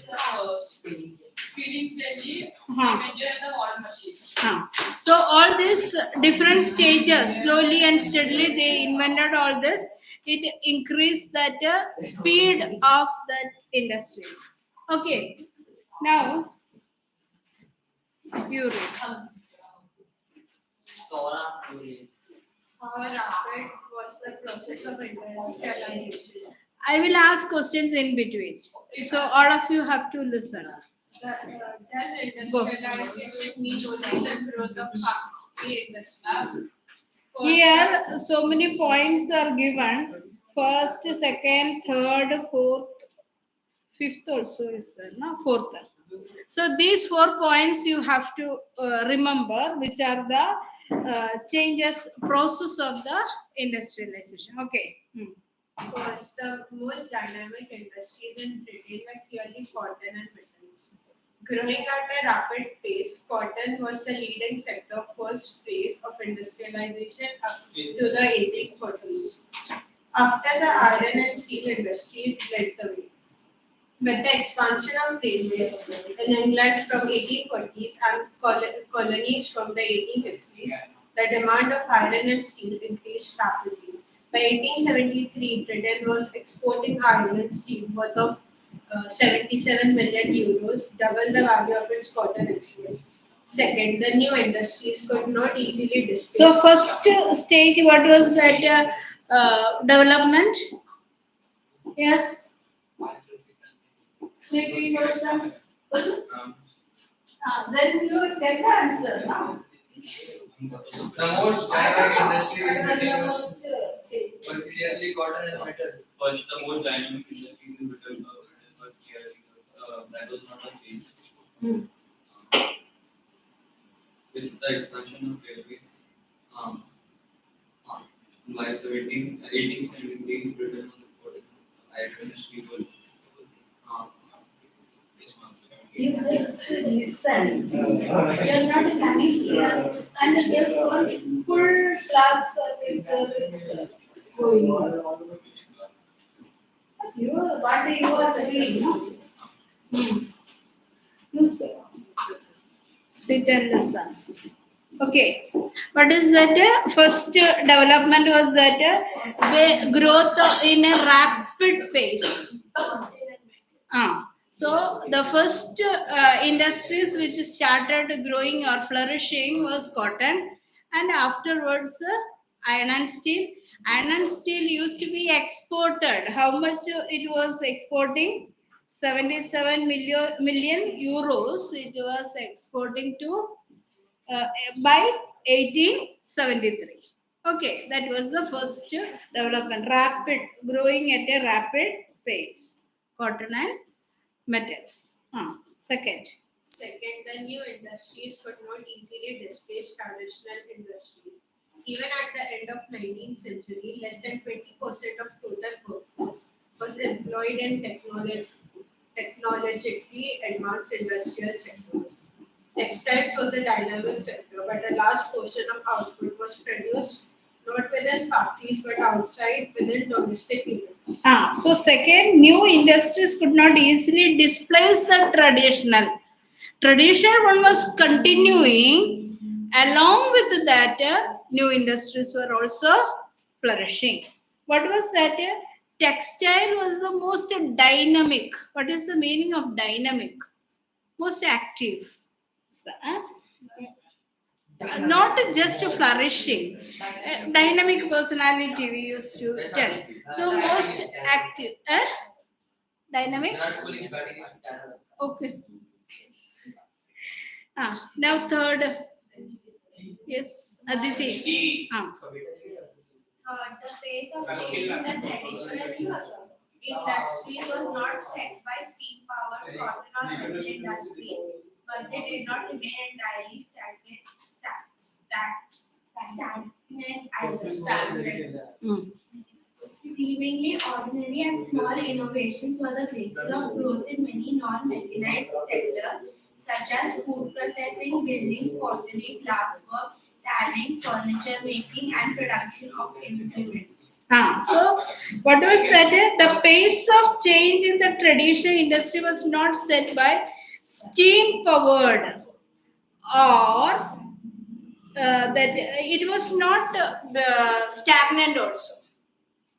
[SPEAKER 7] shuttle, spinning jenny.
[SPEAKER 2] feeding jelly,
[SPEAKER 4] Huh.
[SPEAKER 2] scavenger, and the modern machine.
[SPEAKER 4] So all these different stages, slowly and steadily, they invented all this. It increased that speed of that industries. Okay. Now you read.
[SPEAKER 6] How rapid was the process of industrialization?
[SPEAKER 4] I will ask questions in between. So all of you have to listen.
[SPEAKER 6] Does industrialization mean only the growth of factory industry?
[SPEAKER 4] Here, so many points are given. First, second, third, fourth, fifth also is there, no? Fourth. So these 4 points you have to remember, which are the changes process of the industrialization. Okay.
[SPEAKER 6] First, the most dynamic industries in Britain were clearly cotton and metals. Growing at a rapid pace, cotton was the leading sector first phase of industrialization up to the 1840s. After the iron and steel industries led the way. With the expansion of railways in England from 1840s and colonies from the 1860s, the demand of iron and steel increased rapidly. By 1873, Britain was exporting iron and steel worth of 77 million euros, double the value of its cotton export. Second, the new industries could not easily displace.
[SPEAKER 4] So first stage, what was that development? Yes. Sleepy persons. Then you tell the answer now.
[SPEAKER 5] The most dynamic industry in Britain was clearly cotton and metal.
[SPEAKER 3] First, the most dynamic industries in Britain were clearly that was not a change. With the expansion of railways, by 1873, Britain was exporting iron and steel.
[SPEAKER 4] You just listen. You're not coming here, and there's one full class lecture is going on. What you are doing, no? You sit and listen. Okay. What is that? First development was that growth in a rapid pace. So the first industries which started growing or flourishing was cotton, and afterwards iron and steel. Iron and steel used to be exported. How much it was exporting? 77 million euros. It was exporting to by 1873. Okay, that was the first development. Rapid, growing at a rapid pace. Cotton and metals. Second.
[SPEAKER 6] Second, the new industries could not easily displace traditional industries. Even at the end of 19th century, less than 20% of total workforce was employed in technologically advanced industrial sectors. Textiles was a dynamic sector, but a large portion of output was produced not within factories but outside within domestic units.
[SPEAKER 4] So second, new industries could not easily displace the traditional. Traditional one was continuing. Along with that, new industries were also flourishing. What was that? Textile was the most dynamic. What is the meaning of dynamic? Most active. Not just flourishing. Dynamic personality we used to tell. So most active. Dynamic? Okay. Now third. Yes, Aditi.
[SPEAKER 6] The pace of change in the traditional industries was not set by steam power, cotton or metal industries, but they did not remain entirely stagnant as a standard. Seemingly ordinary and small innovations were the basis of growth in many non-mechanized sectors, such as food processing, building, pottery, glasswork, tanning, furniture making, and production of implements.
[SPEAKER 4] So, what was that? The pace of change in the traditional industry was not set by steam powered, or that it was not stagnant also.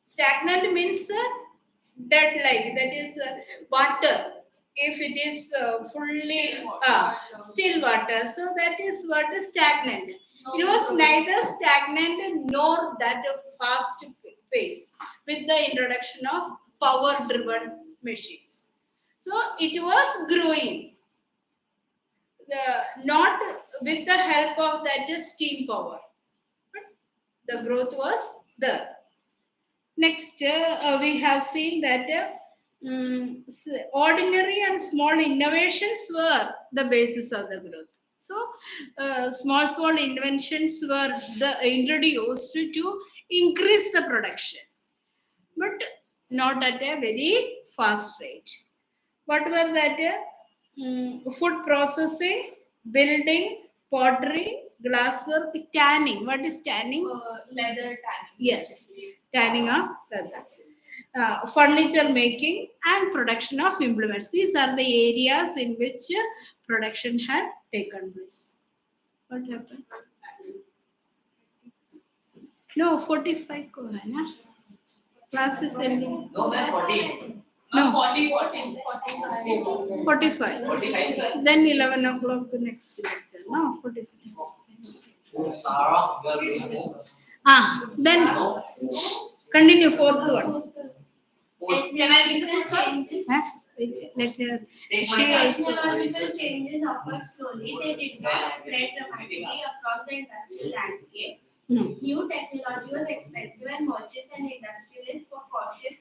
[SPEAKER 4] Stagnant means dead, like that is water. If it is fully still water, so that is what is stagnant. It was neither stagnant nor that fast pace with the introduction of power driven machines. So it was growing, not with the help of that steam power, but the growth was there. Next, we have seen that ordinary and small innovations were the basis of the growth. So, small inventions were introduced to increase the production, but not at a very fast rate. What were that? Food processing, building, pottery, glasswork, tanning. What is tanning?
[SPEAKER 2] Leather tanning.
[SPEAKER 4] Yes, tanning of leather. Furniture making and production of implements. These are the areas in which production had taken place. What happened? No, 45 ko hai na? Class is ending.
[SPEAKER 7] No, ma'am, 40.
[SPEAKER 4] No,
[SPEAKER 2] 45.
[SPEAKER 4] 45.
[SPEAKER 7] 45.
[SPEAKER 4] Then 11 o'clock the next lecture. No, 45.
[SPEAKER 7] Sarah, you are reading.
[SPEAKER 4] Then continue fourth one.
[SPEAKER 2] Can I give the changes?
[SPEAKER 4] Wait, let her.
[SPEAKER 7] Take
[SPEAKER 4] She
[SPEAKER 7] my time.
[SPEAKER 4] also.
[SPEAKER 8] Technological changes occurred slowly. They did not spread dramatically across the industrial landscape. New technology was expensive and merchants and industrialists were cautious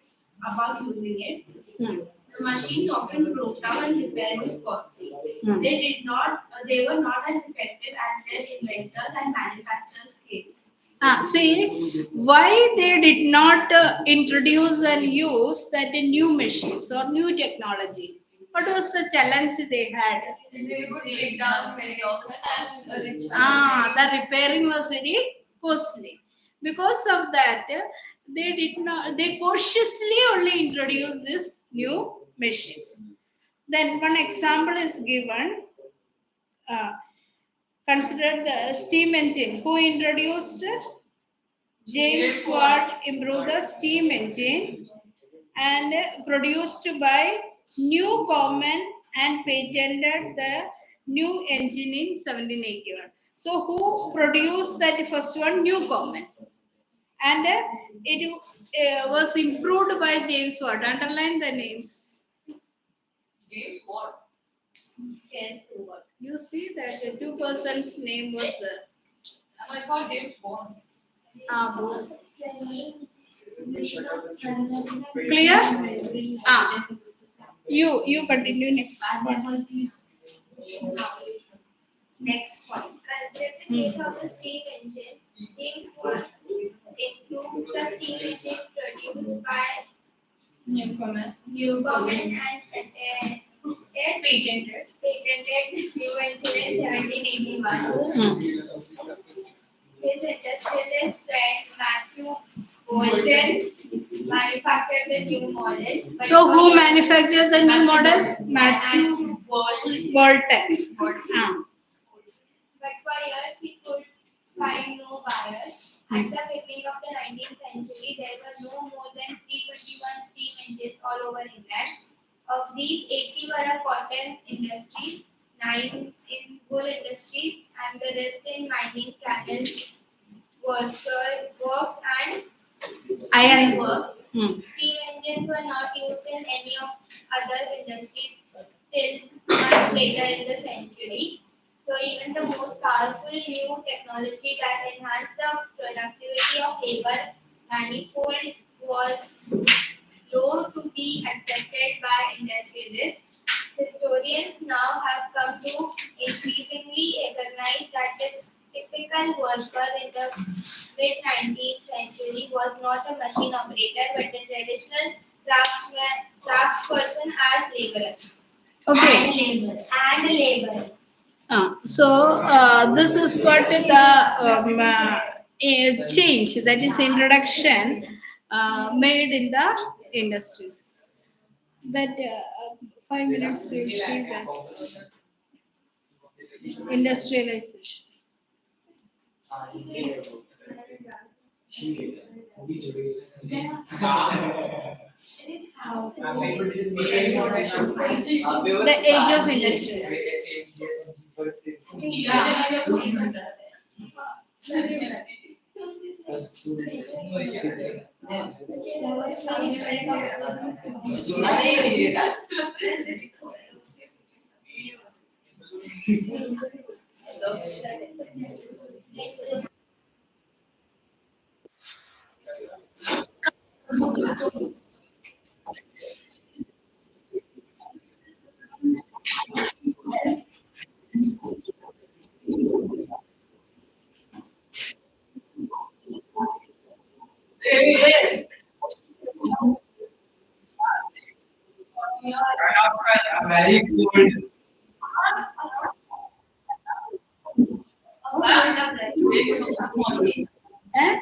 [SPEAKER 8] about using it. The machines often broke down and repair was costly. They were not as effective as their inventors and manufacturers claimed.
[SPEAKER 4] See, why they did not introduce and use that new machines or new technology? What was the challenge they had?
[SPEAKER 2] They would break down very often as a rich.
[SPEAKER 4] The repairing was very costly. Because of that, they cautiously only introduced this new machines. Then one example is given. Consider the steam engine. Who introduced? James Watt improved the steam engine and produced by New Common and patented the new engine in 1781. So who produced that first one? New Common. And it was improved by James Watt. Underline the names.
[SPEAKER 2] James Watt.
[SPEAKER 4] Yes, Watt. You see that the two persons' name was there.
[SPEAKER 2] I call James Bond.
[SPEAKER 4] Clear? You continue next one.
[SPEAKER 8] Next point.
[SPEAKER 9] Consider the case of the steam engine. James Watt improved the steam engine produced by
[SPEAKER 2] Newcomen.
[SPEAKER 9] and patented the new engine in 1781. His industrialist friend Matthew Boulton manufactured the new model.
[SPEAKER 4] So who manufactured the new model? Matthew Boulton.
[SPEAKER 9] But for years he could find no buyers. At the beginning of the 19th century, there were no more than 321 steam engines all over England. Of these, 80 were of cotton industries, 9 in wool industries, and the rest in mining, canals, works and
[SPEAKER 4] Iron
[SPEAKER 9] work.
[SPEAKER 4] Hmm.
[SPEAKER 9] Steam engines were not used in any of other industries till much later in the century. So even the most powerful new technology that enhanced the productivity of labor manifold was slow to be accepted by industrialists. Historians now have come to increasingly recognize that the typical worker in the mid-19th century was not a machine operator but a traditional craftsperson as laborer.
[SPEAKER 4] Okay.
[SPEAKER 9] And laborer.
[SPEAKER 4] So this is what the change, that is introduction made in the industries. That 5 minutes to see that industrialization. The age of industrialization.
[SPEAKER 5] Very good.
[SPEAKER 4] Eh?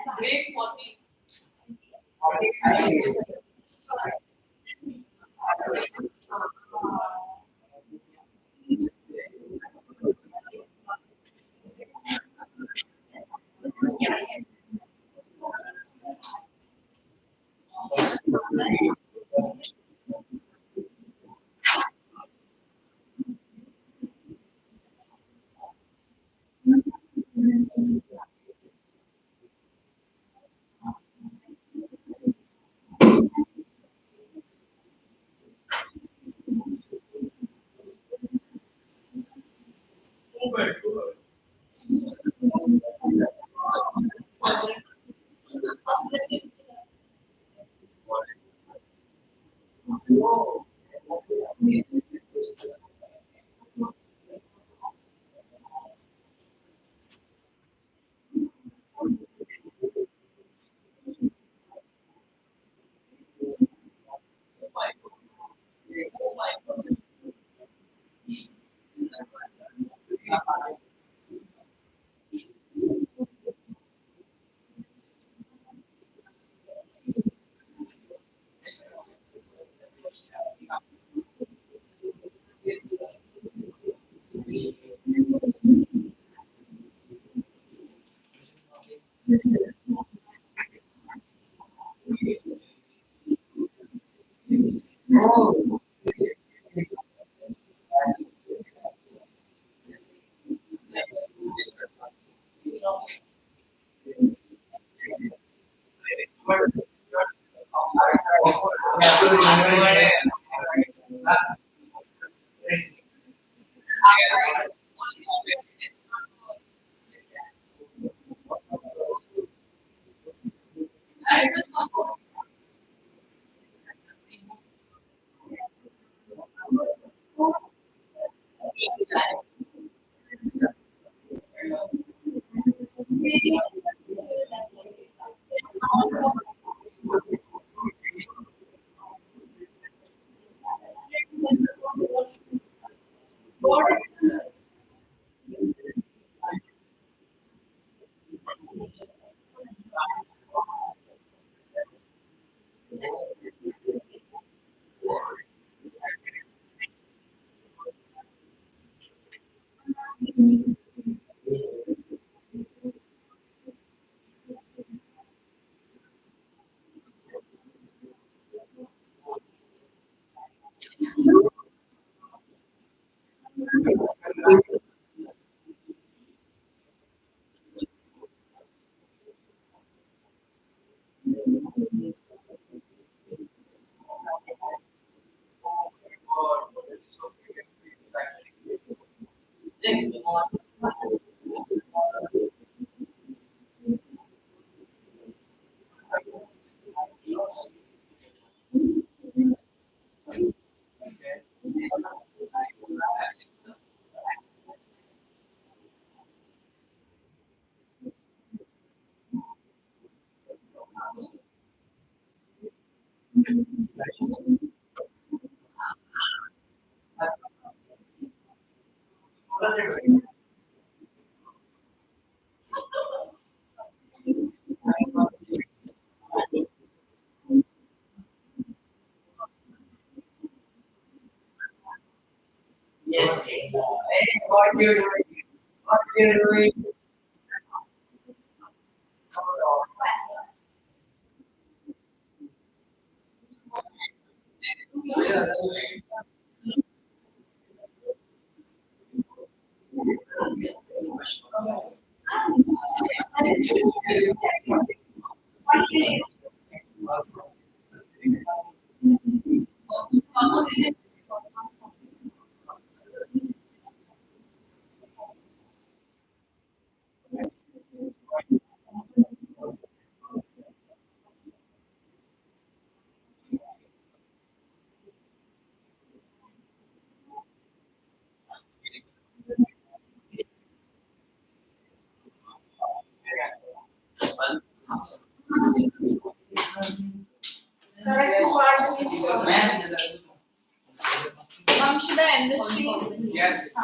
[SPEAKER 2] Correct part is Mom, should I end this stream?
[SPEAKER 5] Yes.